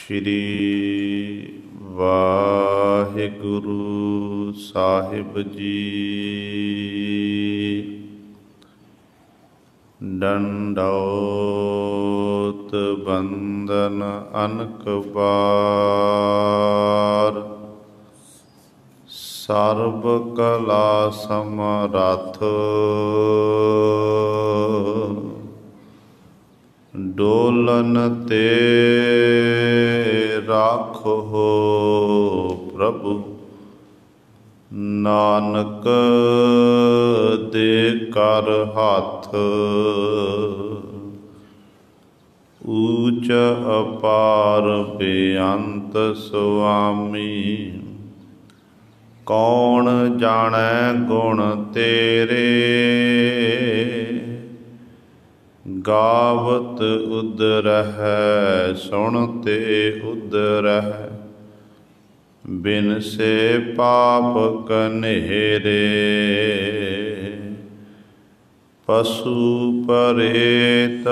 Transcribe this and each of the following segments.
श्री वाहिगुरु साहिब जी। दंडौत बंदन अनक बार, सर्ब कला समरथ डोलन ते राखो प्रभु, नानक दे कर हाथ। ऊच अपार बेअंत सुआमी, कौन जाने गुण तेरे। गावत उदरहै सुनते उदरहै, बिन से पाप कनेरे। पशु परेत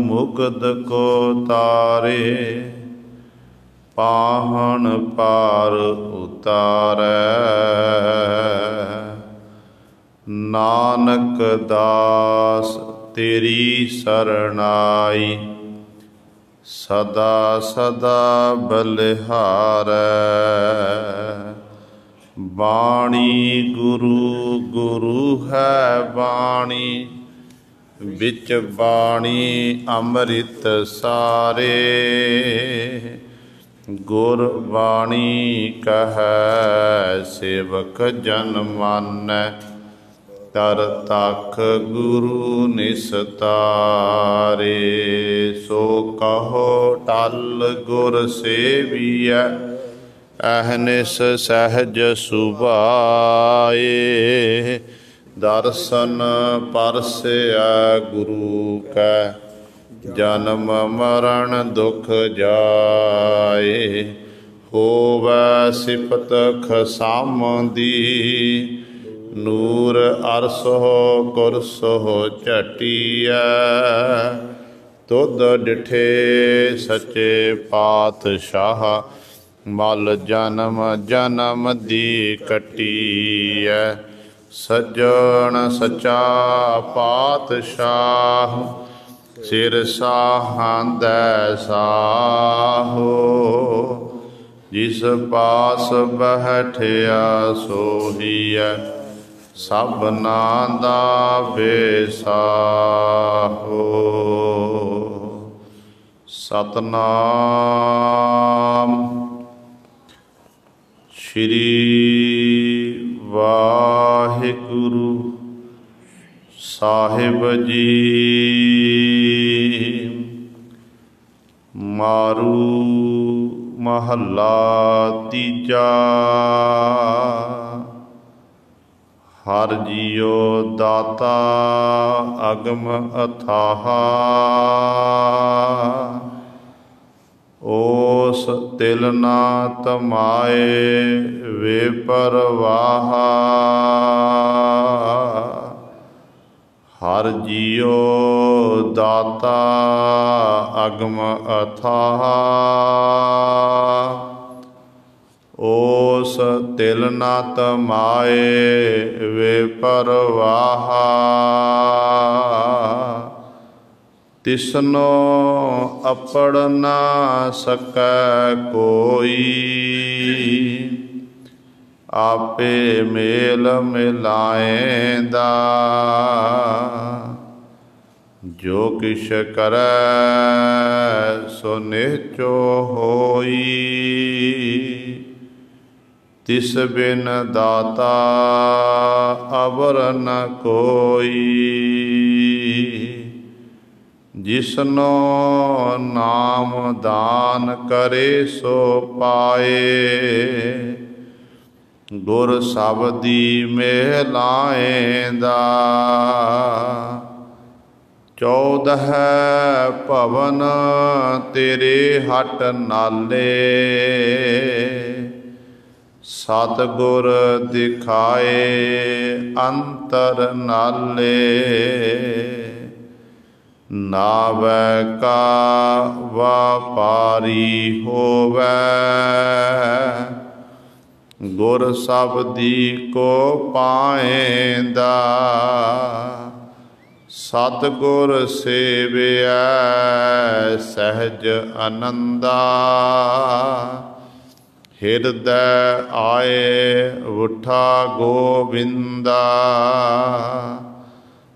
मुकद को तारे, पाहन पार उतारै। नानक दास तेरी सरनाई, सदा सदा बलिहारै। बाणी गुरु गुरु है बाणी, बिच बाणी अमृत सारे। गुर बाणी कहै सेवक जन मानै, तर तख गुरु निस्तारे। सो कहो टल गुर सेवियै, अहनिस सहज सुभाए। दर्शन परसै गुरु कै, जन्म मरण दुख जाए। होवै सिफत खसामदी, नूर अरसो कुरसो झटिया। तुद डिठे सचे पातशाह, मल जन्म जन्म दी कटिया। सज्जन सचा पातशाह, सिर साहांदै साहो। जिस पास बैठिया सोहिया, सबना दा बेसाहो। सतनाम श्री वाहिगुरु साहिब जी। मारू महला तीजा, हर जियो दाता अगम अथाहा। ओस तिल ना तमाए वे परवाहा। हर जियो दाता अगम अथाहा। ओस तिल ना तमाए वे परवाहा। तिसनो अपड़ ना सकै कोई, आपे मेल मिलाएंदा। जो किश करै सो निहचो होई, तिस बिन दाता अवर न कोई। जिसनो नाम दान करे सो पाए, गुर शब्दी मेलाएंदा। 14 भवन तेरे हट नाले, सतगुर दिखाए अंतर नाले। ਨਾਵੈ ਕਾ ਵਾਪਾਰੀ ਹੋਵੈ, ਗੁਰ ਸਬਦੀ ਕੋ ਪਾਏਂਦਾ। ਸਤਿਗੁਰ ਸੇਵਿਐ ਸਹਿਜ ਆਨੰਦਾ, ਹਿਰਦੈ ਆਏ ਉਠਾ ਗੋਬਿੰਦਾ।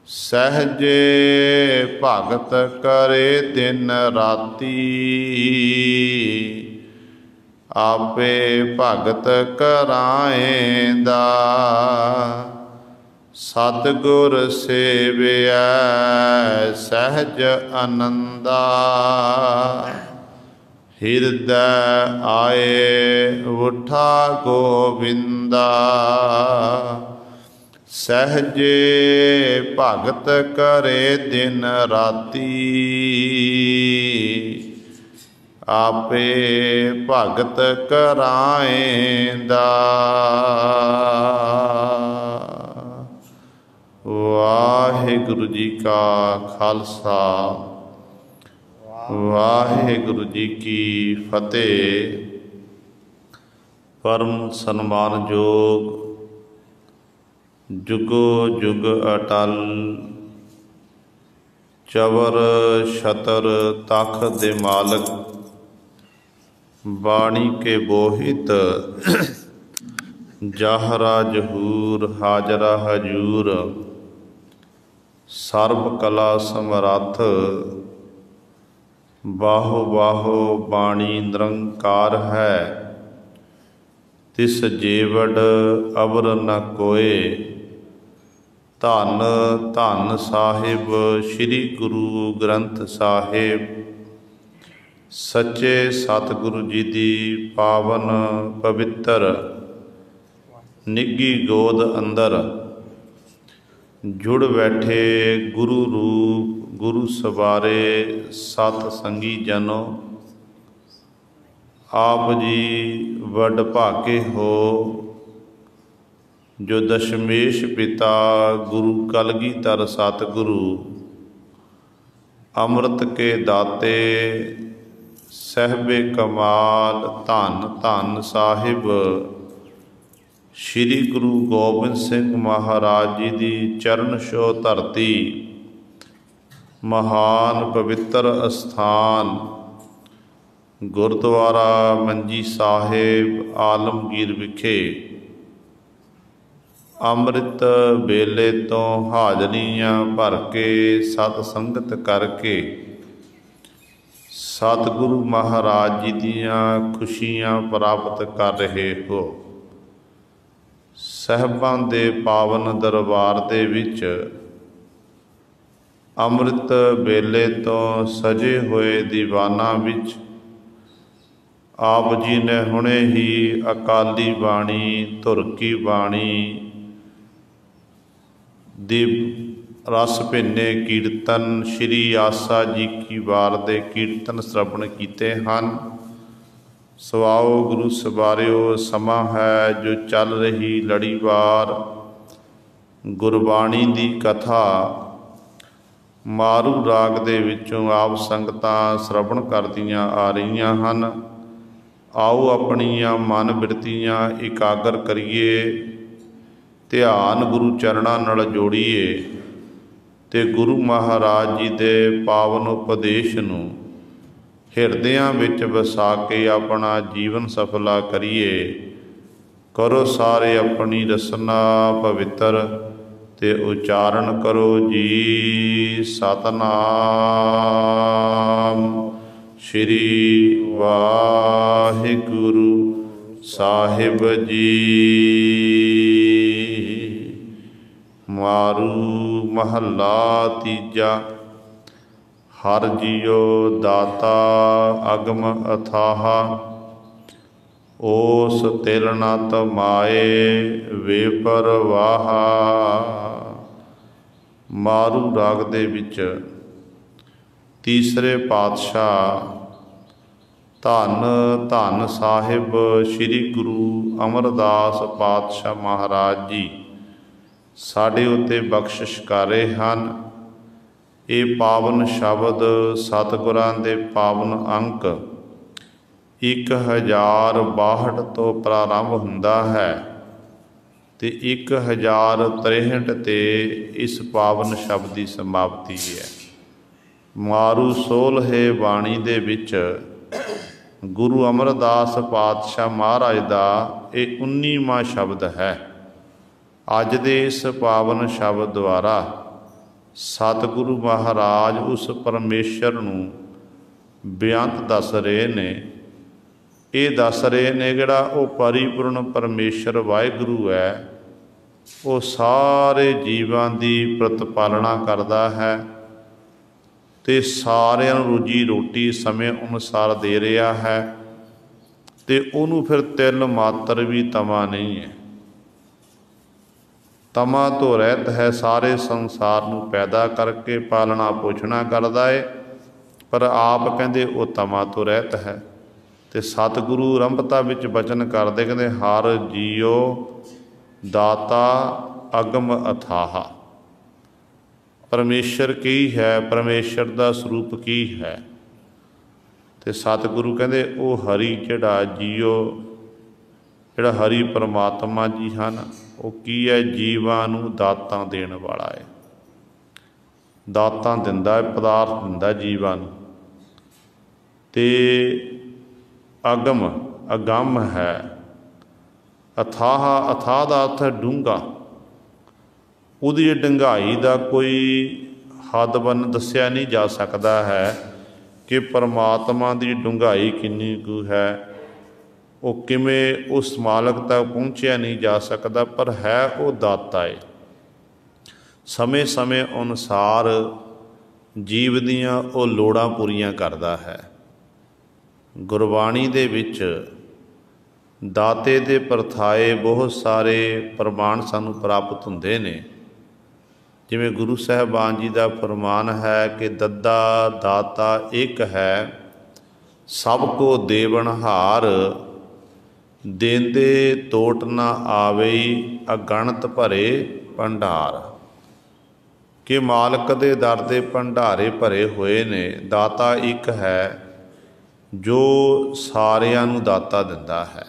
ਸਹਿਜੇ ਭਗਤ ਕਰੇ ਦਿਨ ਰਾਤੀ, ਆਪੇ ਭਗਤ ਕਰਾਏਂਦਾ। ਸਤਿਗੁਰ ਸੇਵਿਐ ਸਹਿਜ ਆਨੰਦਾ, ਹਿਰਦੈ ਆਏ ਉਠਾ ਗੋਬਿੰਦਾ। ਸਹਿਜੇ ਭਗਤ ਕਰੇ ਦਿਨ ਰਾਤੀ, ਆਪੇ ਭਗਤ ਕਰਾਏਂਦਾ। ਵਾਹਿਗੁਰੂ ਜੀ ਕਾ ਖਾਲਸਾ, ਵਾਹਿਗੁਰੂ ਜੀ ਕੀ ਫਤਿਹ। ਪਰਮ ਸਨਮਾਨਯੋਗ, ਜੁਗੋ ਜੁਗ ਅਟਲ, ਚਵਰ ਛਤਰ ਤਖ਼ਤ ਦੇ ਮਾਲਕ, ਬਾਣੀ ਕੇ ਬੋਹਿਤ, ਜਾਹਰਾ ਜਹੂਰ ਹਾਜਰਾ ਹਜੂਰ। ਸਰਬ ਕਲਾ ਸਮਰੱਥ, ਬਾਹੋ ਬਾਹੋ ਬਾਣੀ ਨਿਰੰਕਾਰ ਹੈ। ਤਿਸ ਜੀਵੜ ਅਵਰ ਨ ਕੋਏ, ਧੰਨ ਧੰਨ ਸਾਹਿਬ ਸ੍ਰੀ ਗੁਰੂ ਗ੍ਰੰਥ ਸਾਹਿਬ। ਸੱਚੇ ਸਤਿਗੁਰੂ ਜੀ ਦੀ ਪਾਵਨ ਪਵਿੱਤਰ ਨਿੱਘੀ ਗੋਦ ਅੰਦਰ ਜੁੜ ਬੈਠੇ ਗੁਰੂ ਰੂਪ ਗੁਰੂ ਸਵਾਰੇ ਸਤ ਸੰਗੀ ਜਨੋ। ਆਪ ਜੀ ਵੱਡ ਭਾਗੇ ਹੋ, ਜੋ ਦਸ਼ਮੇਸ਼ ਪਿਤਾ ਗੁਰੂ ਕਲਗੀਧਰ ਸਤਿਗੁਰੂ ਅੰਮ੍ਰਿਤ ਕੇ ਦਾਤੇ ਸਹਿਬੇ ਕਮਾਲ ਧੰਨ ਧੰਨ ਸਾਹਿਬ ਸ੍ਰੀ ਗੁਰੂ ਗੋਬਿੰਦ ਸਿੰਘ ਮਹਾਰਾਜ ਜੀ ਦੀ ਚਰਨ ਛੋਹ ਧਰਤੀ, ਮਹਾਨ ਪਵਿੱਤਰ ਅਸਥਾਨ ਗੁਰਦੁਆਰਾ ਮੰਜੀ ਸਾਹਿਬ ਆਲਮਗੀਰ ਵਿਖੇ ਅੰਮ੍ਰਿਤ ਵੇਲੇ ਤੋਂ ਹਾਜ਼ਰੀਆਂ ਭਰ ਕੇ ਸਤ ਸੰਗਤ ਕਰਕੇ ਸਤਿਗੁਰੂ ਮਹਾਰਾਜ ਜੀ ਦੀਆਂ ਖੁਸ਼ੀਆਂ ਪ੍ਰਾਪਤ ਕਰ ਰਹੇ ਹੋ। ਸਾਹਿਬਾਂ ਦੇ ਪਾਵਨ ਦਰਬਾਰ ਦੇ ਵਿੱਚ ਅੰਮ੍ਰਿਤ ਵੇਲੇ ਤੋਂ ਸਜੇ ਹੋਏ ਦੀਵਾਨਾਂ ਵਿੱਚ ਆਪ ਜੀ ਨੇ ਹੁਣੇ ਹੀ ਅਕਾਲੀ ਬਾਣੀ, ਧੁਰਕੀ ਬਾਣੀ ਦੀ ਰਸ ਭਿੰਨੇ ਕੀਰਤਨ, ਸ਼੍ਰੀ ਆਸਾ ਜੀ ਕੀ ਵਾਰ ਦੇ ਕੀਰਤਨ ਸ਼ਰਵਣ ਕੀਤੇ ਹਨ। ਸਵਾਓ ਗੁਰੂ ਸਵਾਰਿਓ, ਸਮਾਂ ਹੈ ਜੋ ਚੱਲ ਰਹੀ ਲੜੀਵਾਰ ਗੁਰਬਾਣੀ ਦੀ ਕਥਾ ਮਾਰੂ ਰਾਗ ਦੇ ਵਿੱਚੋਂ ਆਪ ਸੰਗਤਾਂ ਸ਼ਰਵਣ ਕਰਦੀਆਂ ਆ ਰਹੀਆਂ ਹਨ। ਆਓ ਆਪਣੀਆਂ ਮਨ ਬਿਰਤੀਆਂ ਇਕਾਗਰ ਕਰੀਏ, ਧਿਆਨ ਗੁਰੂ ਚਰਨਾਂ ਨਾਲ ਜੋੜੀਏ ਤੇ ਗੁਰੂ ਮਹਾਰਾਜ ਜੀ ਦੇ ਪਾਵਨ ਉਪਦੇਸ਼ ਨੂੰ ਹਿਰਦਿਆਂ ਵਿੱਚ ਵਸਾ ਕੇ ਆਪਣਾ ਜੀਵਨ ਸਫਲਾ ਕਰੀਏ। ਕਰੋ ਸਾਰੇ ਆਪਣੀ ਰਸਨਾ ਪਵਿੱਤਰ ਤੇ ਉਚਾਰਨ ਕਰੋ ਜੀ ਸਤਨਾਮ ਸ਼੍ਰੀ ਵਾਹਿਗੁਰੂ ਸਾਹਿਬ ਜੀ। ਮਾਰੂ ਮਹੱਲਾ ਤੀਜਾ। ਹਰ ਜੀਉ ਦਾਤਾ ਅਗਮ ਅਥਾਹਾ, ਓਸ ਤਿਲ ਨ ਤਮਾਏ ਵੇ ਪਰਵਾਹਾ। ਮਾਰੂ ਰਾਗ ਦੇ ਵਿੱਚ ਤੀਸਰੇ ਪਾਤਸ਼ਾਹ ਧੰਨ ਧੰਨ ਸਾਹਿਬ ਸ੍ਰੀ ਗੁਰੂ ਅਮਰਦਾਸ ਪਾਤਸ਼ਾਹ ਮਹਾਰਾਜ ਜੀ ਸਾਡੇ ਉੱਤੇ ਬਖਸ਼ਿਸ਼ ਕਰ ਰਹੇ ਹਨ। ਇਹ ਪਾਵਨ ਸ਼ਬਦ ਸਤਿਗੁਰਾਂ ਦੇ ਪਾਵਨ ਅੰਕ 1062 ਤੋਂ ਪ੍ਰਾਰੰਭ ਹੁੰਦਾ ਹੈ ਤੇ 1063 ਤੇ ਇਸ ਪਾਵਨ ਸ਼ਬਦ ਦੀ ਸਮਾਪਤੀ ਹੈ। ਮਾਰੂ ਸੋਲ੍ਹੇ ਬਾਣੀ ਦੇ ਵਿੱਚ ਗੁਰੂ ਅਮਰਦਾਸ ਪਾਤਸ਼ਾਹ ਮਹਾਰਾਜ ਦਾ ਇਹ 19ਵਾਂ ਸ਼ਬਦ ਹੈ। ਅੱਜ ਦੇ ਇਸ ਪਾਵਨ ਸ਼ਬਦ ਦੁਆਰਾ ਸਤਿਗੁਰੂ ਮਹਾਰਾਜ ਉਸ ਪਰਮੇਸ਼ਰ ਨੂੰ ਬੇਅੰਤ ਦੱਸ ਰਹੇ ਨੇ। ਇਹ ਦੱਸ ਰਹੇ ਨੇ ਜਿਹੜਾ ਉਹ ਪਰਿਪੂਰਨ ਪਰਮੇਸ਼ਰ ਵਾਹਿਗੁਰੂ ਹੈ, ਉਹ ਸਾਰੇ ਜੀਵਾਂ ਦੀ ਪ੍ਰਤਪਾਲਨਾ ਕਰਦਾ ਹੈ ਤੇ ਸਾਰਿਆਂ ਨੂੰ ਰੋਜੀ ਰੋਟੀ ਸਮੇਂ ਅਨੁਸਾਰ ਦੇ ਰਿਹਾ ਹੈ ਤੇ ਉਹਨੂੰ ਫਿਰ ਤਿਲ ਮਾਤਰ ਵੀ ਤਮਾ ਨਹੀਂ ਹੈ। ਤਮਾ ਤੋਂ ਰਹਿਤ ਹੈ, ਸਾਰੇ ਸੰਸਾਰ ਨੂੰ ਪੈਦਾ ਕਰਕੇ ਪਾਲਣਾ ਪੋਸ਼ਣਾ ਕਰਦਾ ਹੈ, ਪਰ ਆਪ ਕਹਿੰਦੇ ਉਹ ਤਮਾ ਤੋਂ ਰਹਿਤ ਹੈ। ਤੇ ਸਤਿਗੁਰੂ ਆਰੰਭਤਾ ਵਿੱਚ ਬਚਨ ਕਰਦੇ, ਕਹਿੰਦੇ ਹਰ ਜੀਓ ਦਾਤਾ ਅਗਮ ਅਥਾਹ। ਪਰਮੇਸ਼ਰ ਕੀ ਹੈ, ਪਰਮੇਸ਼ਰ ਦਾ ਸਰੂਪ ਕੀ ਹੈ? ਤੇ ਸਤਿਗੁਰੂ ਕਹਿੰਦੇ ਉਹ ਹਰੀ ਜਿਹੜਾ ਜੀਓ, ਜਿਹੜਾ ਹਰੀ ਪਰਮਾਤਮਾ ਜੀ ਹਨ, ਉਹ ਕੀ ਹੈ? ਜੀਵਾਂ ਨੂੰ ਦਾਤਾਂ ਦੇਣ ਵਾਲਾ ਹੈ। ਦਾਤਾਂ ਦਿੰਦਾ ਹੈ, ਪਦਾਰਥ ਦਿੰਦਾ ਜੀਵਾਂ ਨੂੰ। ਤੇ ਅਗਮ ਅਗੰਮ ਹੈ। ਅਥਾਹ, ਅਥਾਹ ਦਾ ਅਰਥ ਹੈ ਡੂੰਘਾ। ਉਹਦੀ ਡੂੰਘਾਈ ਦਾ ਕੋਈ ਹੱਦ ਬੰਨ ਦੱਸਿਆ ਨਹੀਂ ਜਾ ਸਕਦਾ ਹੈ ਕਿ ਪਰਮਾਤਮਾ ਦੀ ਡੂੰਘਾਈ ਕਿੰਨੀ ਕੁ ਹੈ, ਉਹ ਕਿਵੇਂ ਉਸ ਮਾਲਕ ਤੱਕ ਪਹੁੰਚਿਆ ਨਹੀਂ ਜਾ ਸਕਦਾ, ਪਰ ਹੈ ਉਹ ਦਾਤਾ ਹੈ। ਸਮੇਂ ਸਮੇਂ ਅਨੁਸਾਰ ਜੀਵ ਦੀਆਂ ਉਹ ਲੋੜਾਂ ਪੂਰੀਆਂ ਕਰਦਾ ਹੈ। ਗੁਰਬਾਣੀ ਦੇ ਵਿੱਚ ਦਾਤੇ ਦੇ ਪਰਥਾਏ ਬਹੁਤ ਸਾਰੇ ਪ੍ਰਮਾਣ ਸਾਨੂੰ ਪ੍ਰਾਪਤ ਹੁੰਦੇ ਨੇ। ਜਿਵੇਂ ਗੁਰੂ ਸਾਹਿਬਾਨ ਜੀ ਦਾ ਫਰਮਾਨ ਹੈ ਕਿ ਦੱਦਾ ਦਾਤਾ ਇੱਕ ਹੈ, ਸਭ ਕੋ ਦੇਵਨਹਾਰ, ਦੇਂਦੇ ਤੋਟ ਨਾ ਆਵੇ, ਅਗਣਤ ਭਰੇ ਭੰਡਾਰ। ਕਿ ਮਾਲਕ ਦੇ ਦਰ ਦੇ ਭੰਡਾਰੇ ਭਰੇ ਹੋਏ ਨੇ। ਦਾਤਾ ਇੱਕ ਹੈ ਜੋ ਸਾਰਿਆਂ ਨੂੰ ਦਾਤਾ ਦਿੰਦਾ ਹੈ।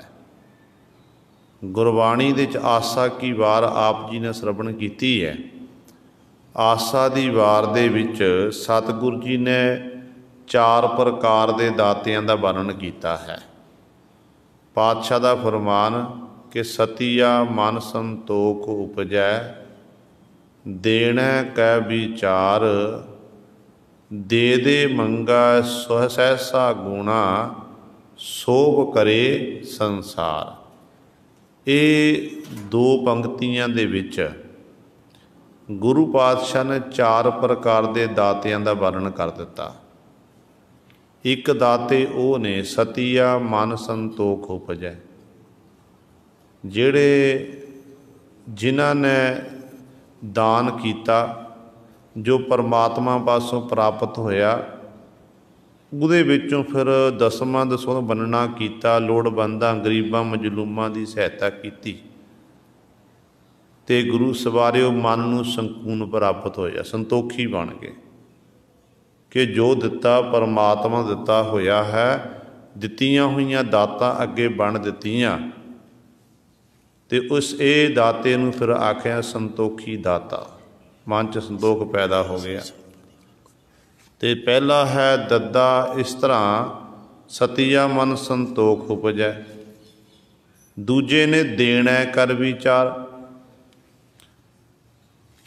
ਗੁਰਬਾਣੀ ਦੇ ਵਿੱਚ ਆਸਾ ਕੀ ਵਾਰ ਆਪ ਜੀ ਨੇ ਸਰਵਣ ਕੀਤੀ ਹੈ। ਆਸਾ ਦੀ ਵਾਰ ਦੇ ਵਿੱਚ ਸਤਿਗੁਰੂ ਜੀ ਨੇ 4 ਪ੍ਰਕਾਰ ਦੇ ਦਾਤਿਆਂ ਦਾ ਵਰਣਨ ਕੀਤਾ ਹੈ। ਪਾਤਸ਼ਾਹ ਦਾ ਫਰਮਾਨ ਕਿ ਸਤੀਆ ਮਨ ਸੰਤੋਖ ਉਪਜੈ, ਦੇਣਾ ਕੈ ਵਿਚਾਰ, ਦੇ ਦੇ ਮੰਗਾ ਸਹਸਾ ਗੁਣਾ, ਸੋਭ ਕਰੇ ਸੰਸਾਰ। ਇਹ 2 ਪੰਕਤੀਆਂ ਦੇ ਵਿੱਚ ਗੁਰੂ ਪਾਤਸ਼ਾਹ ਨੇ 4 ਪ੍ਰਕਾਰ ਦੇ ਦਾਤਿਆਂ ਦਾ ਵਰਣਨ ਕਰ ਦਿੱਤਾ। ਇੱਕ ਦਾਤੇ ਉਹ ਨੇ ਸਤੀਆ ਮਨ ਸੰਤੋਖ ਉਪਜੈ, ਜਿਹੜੇ ਜਿਨ੍ਹਾਂ ਨੇ ਦਾਨ ਕੀਤਾ, ਜੋ ਪਰਮਾਤਮਾ ਪਾਸੋਂ ਪ੍ਰਾਪਤ ਹੋਇਆ, ਉਹਦੇ ਵਿੱਚੋਂ ਫਿਰ ਦਸਵਾਂ ਦਸਵਾਂ ਬੰਨਣਾ ਕੀਤਾ, ਲੋੜਵੰਦਾਂ ਗਰੀਬਾਂ ਮਜ਼ਲੂਮਾਂ ਦੀ ਸਹਾਇਤਾ ਕੀਤੀ ਤੇ ਗੁਰੂ ਸਵਾਰਿਓ ਮਨ ਨੂੰ ਸਕੂਨ ਪ੍ਰਾਪਤ ਹੋਇਆ, ਸੰਤੋਖੀ ਬਣ ਗਏ ਕਿ ਜੋ ਦਿੱਤਾ ਪਰਮਾਤਮਾ ਦਿੱਤਾ ਹੋਇਆ ਹੈ, ਦਿੱਤੀਆਂ ਹੋਈਆਂ ਦਾਤਾਂ ਅੱਗੇ ਬਣ ਦਿੱਤੀਆਂ ਤੇ ਉਸ ਇਹ ਦਾਤੇ ਨੂੰ ਫਿਰ ਆਖਿਆ ਸੰਤੋਖੀ ਦਾਤਾ। ਮਨ 'ਚ ਸੰਤੋਖ ਪੈਦਾ ਹੋ ਗਿਆ। ਤੇ ਪਹਿਲਾ ਹੈ ਦੱਦਾ, ਇਸ ਤਰ੍ਹਾਂ ਸਤੀਆ ਮਨ ਸੰਤੋਖ ਉਪਜੈ। ਦੂਜੇ ਨੇ ਦੇਣਾ ਕਰ ਵਿਚਾਰ,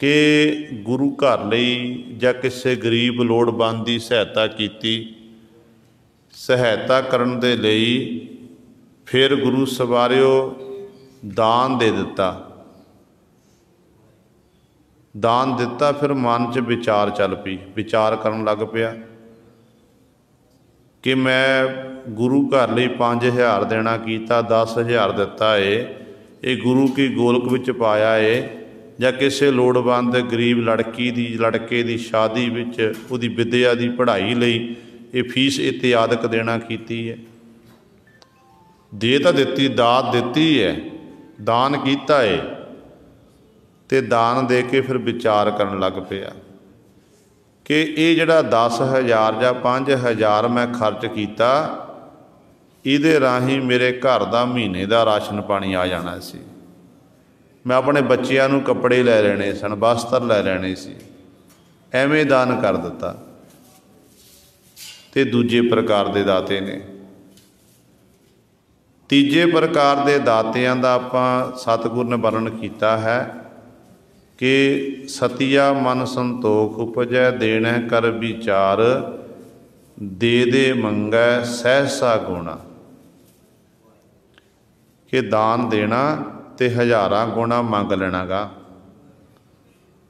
ਕਿ ਗੁਰੂ ਘਰ ਲਈ ਜਾਂ ਕਿਸੇ ਗਰੀਬ ਲੋੜਵੰਦ ਦੀ ਸਹਾਇਤਾ ਕੀਤੀ। ਸਹਾਇਤਾ ਕਰਨ ਦੇ ਲਈ ਫਿਰ ਗੁਰੂ ਸਵਾਰਿਓ ਦਾਨ ਦੇ ਦਿੱਤਾ। ਦਾਨ ਦਿੱਤਾ, ਫਿਰ ਮਨ 'ਚ ਵਿਚਾਰ ਚੱਲ ਪਈ, ਵਿਚਾਰ ਕਰਨ ਲੱਗ ਪਿਆ ਕਿ ਮੈਂ ਗੁਰੂ ਘਰ ਲਈ 5000 ਦੇਣਾ ਕੀਤਾ, 10000 ਦਿੱਤਾ ਏ, ਇਹ ਗੁਰੂ ਕੀ ਗੋਲਕ ਵਿੱਚ ਪਾਇਆ ਏ, ਜਾਂ ਕਿਸੇ ਲੋੜਵੰਦ ਗਰੀਬ ਲੜਕੇ ਦੀ ਸ਼ਾਦੀ ਵਿੱਚ ਉਹਦੀ ਵਿੱਦਿਆ ਦੀ ਪੜ੍ਹਾਈ ਲਈ ਇਹ ਫੀਸ ਇਤਿਆਦਿਕ ਦੇਣਾ ਕੀਤੀ ਹੈ। ਦੇ ਤਾਂ ਦਿੱਤੀ, ਦਾਤ ਦਿੱਤੀ ਹੈ, ਦਾਨ ਕੀਤਾ ਏ, ਤੇ ਦਾਨ ਦੇ ਕੇ ਫਿਰ ਵਿਚਾਰ ਕਰਨ ਲੱਗ ਪਿਆ कि ये जिहड़ा 10,000 ਜਾਂ 5,000 मैं खर्च किया, ਇਹਦੇ ਰਾਹੀਂ ਮੇਰੇ ਘਰ ਦਾ ਮਹੀਨੇ ਦਾ ਰਾਸ਼ਨ ਪਾਣੀ ਆ ਜਾਣਾ ਸੀ। ਮੈਂ ਆਪਣੇ ਬੱਚਿਆਂ ਨੂੰ ਕੱਪੜੇ ਲੈ ਲੈਣੇ ਸਨ, ਬਸਤਰ ਲੈ ਲੈਣੇ ਸੀ, ਐਵੇਂ ਦਾਨ ਕਰ ਦਿੱਤਾ। ਤੇ ਦੂਜੇ ਪ੍ਰਕਾਰ ਦੇ ਦਾਤੇ ਨੇ। ਤੀਜੇ ਪ੍ਰਕਾਰ ਦੇ ਦਾਤਿਆਂ ਦਾ ਆਪਾਂ ਸਤਿਗੁਰ ਨੇ ਵਰਣਨ ਕੀਤਾ ਹੈ कि सतिया मन संतोख उपजै देना कर विचार, दे दे मंगै सहसा गुणा। कि दान देना ते हज़ारां गुणा मंग लेना गा,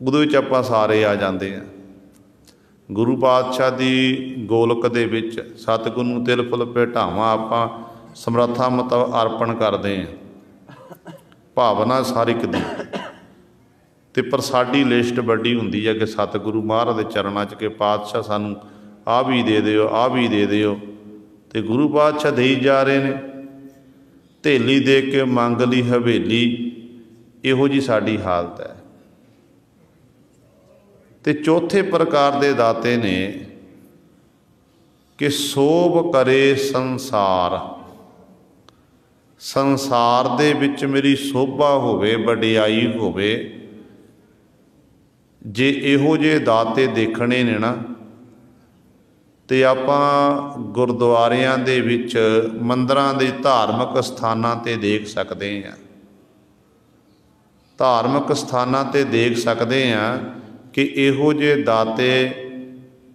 उहदे विच आपां सारे आ जांदे हैं। गुरु पातशाह दी गोलक दे विच सतगुरू नूं तिल फुल भेटावां आपां समर्था मतलब अर्पण करते हैं, भावना सारी एक दी। तो पर साडी लिस्ट वड्डी हुंदी है कि सतगुरु महाराज के चरणों च कि पातशाह सानू आ भी दे दिओ, आ भी दे दिओ। तो गुरु पातशाह देई जा रहे ने। धेली दे के मंग ली हवेली, इहो जी साडी हालत है। तो चौथे प्रकार दे दाते ने कि सोभ करे संसार, संसार दे विच मेरी शोभा होवे, वडियाई होवे। जे इहो जे दाते देखने ने ना, तो आपां गुरद्वारियां दे विच मंदिरां दे धार्मिक स्थानां ते देख सकते हैं। धार्मिक स्थानां ते देख सकते हैं कि इहो जे दाते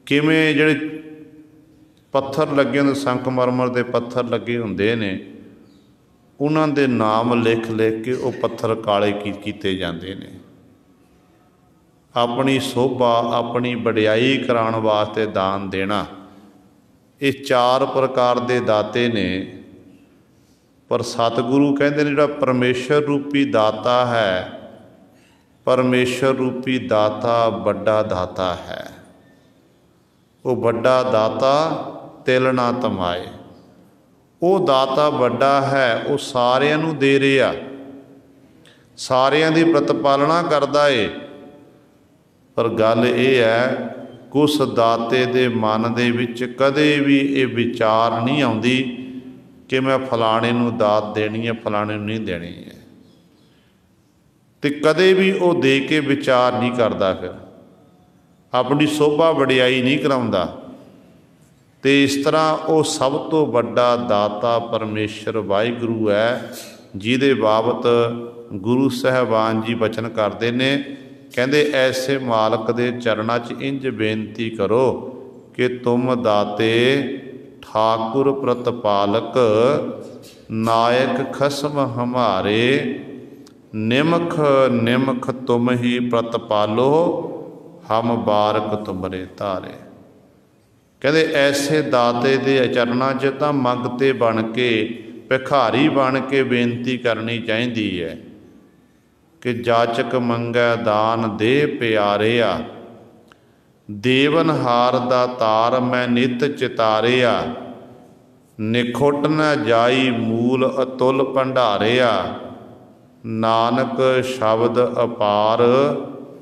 किवें जिहड़े पत्थर लगे हुंदे, संगमरमर दे पत्थर लगे हुंदे ने, उन्हां दे नाम लिख लिख के वो पत्थर काले कीते जांदे ने। अपनी शोभा अपनी वडियाई कराउण वास्ते दान देना, ये चार प्रकार दे दाते ने। पर सतगुरु कहते जिहड़ा परमेश्वर रूपी दाता है, परमेश्वर रूपी दाता बड़ा दाता है। वो बड़ा दाता तिल ना तमाए। वो दाता बड़ा है, वो सारियां नूं दे रहा, सारियां दी प्रतिपालना करदा है। पर गल ये है कुछ दाते दे मन दे विच कदे भी ये विचार नहीं आउंदी कि मैं फलाणे नूं दात देनी है, फलाणे नूं नहीं देनी है। तो कदे भी वो दे के विचार नहीं करता, फिर अपनी शोभा वडियाई नहीं कराउंदा। तो इस तरह वो सब तो बड़ा दाता परमेश्वर वाहिगुरू है, जिहदे बाबत गुरु साहिबान जी वचन करते ने। कहते ऐसे मालक दे चरणों च इंज बेनती करो कि तुम दाते ठाकुर प्रतिपालक, नायक खसम हमारे, निमख निमख तुम ही प्रतिपालो, हम बारक तुमरे तारे। कहते ऐसे दाते दे चरणों च तां मंगते बन के, भिखारी बन के बेनती करनी चाहिदी है कि जाचक मंगै दान दे प्यारिया, देवनहार दा तार मैं नित चितारिया, निखुट न जाई मूल अतुल भंडारिया, नानक शब्द अपार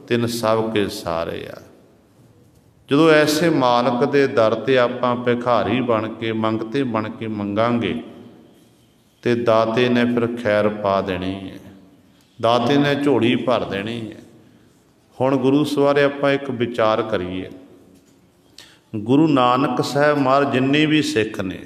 तिन सब के सारिया। जदों ऐसे मालक दे दर ते आपां भिखारी बन के मंगते बन के मंगांगे तो दाते ने फिर खैर पा देनी है, दाते ने झोली भर देनी है। हुण गुरु सवारे आपां एक विचार करिए। गुरु नानक साहब महाराज जिन्ने भी सिख ने,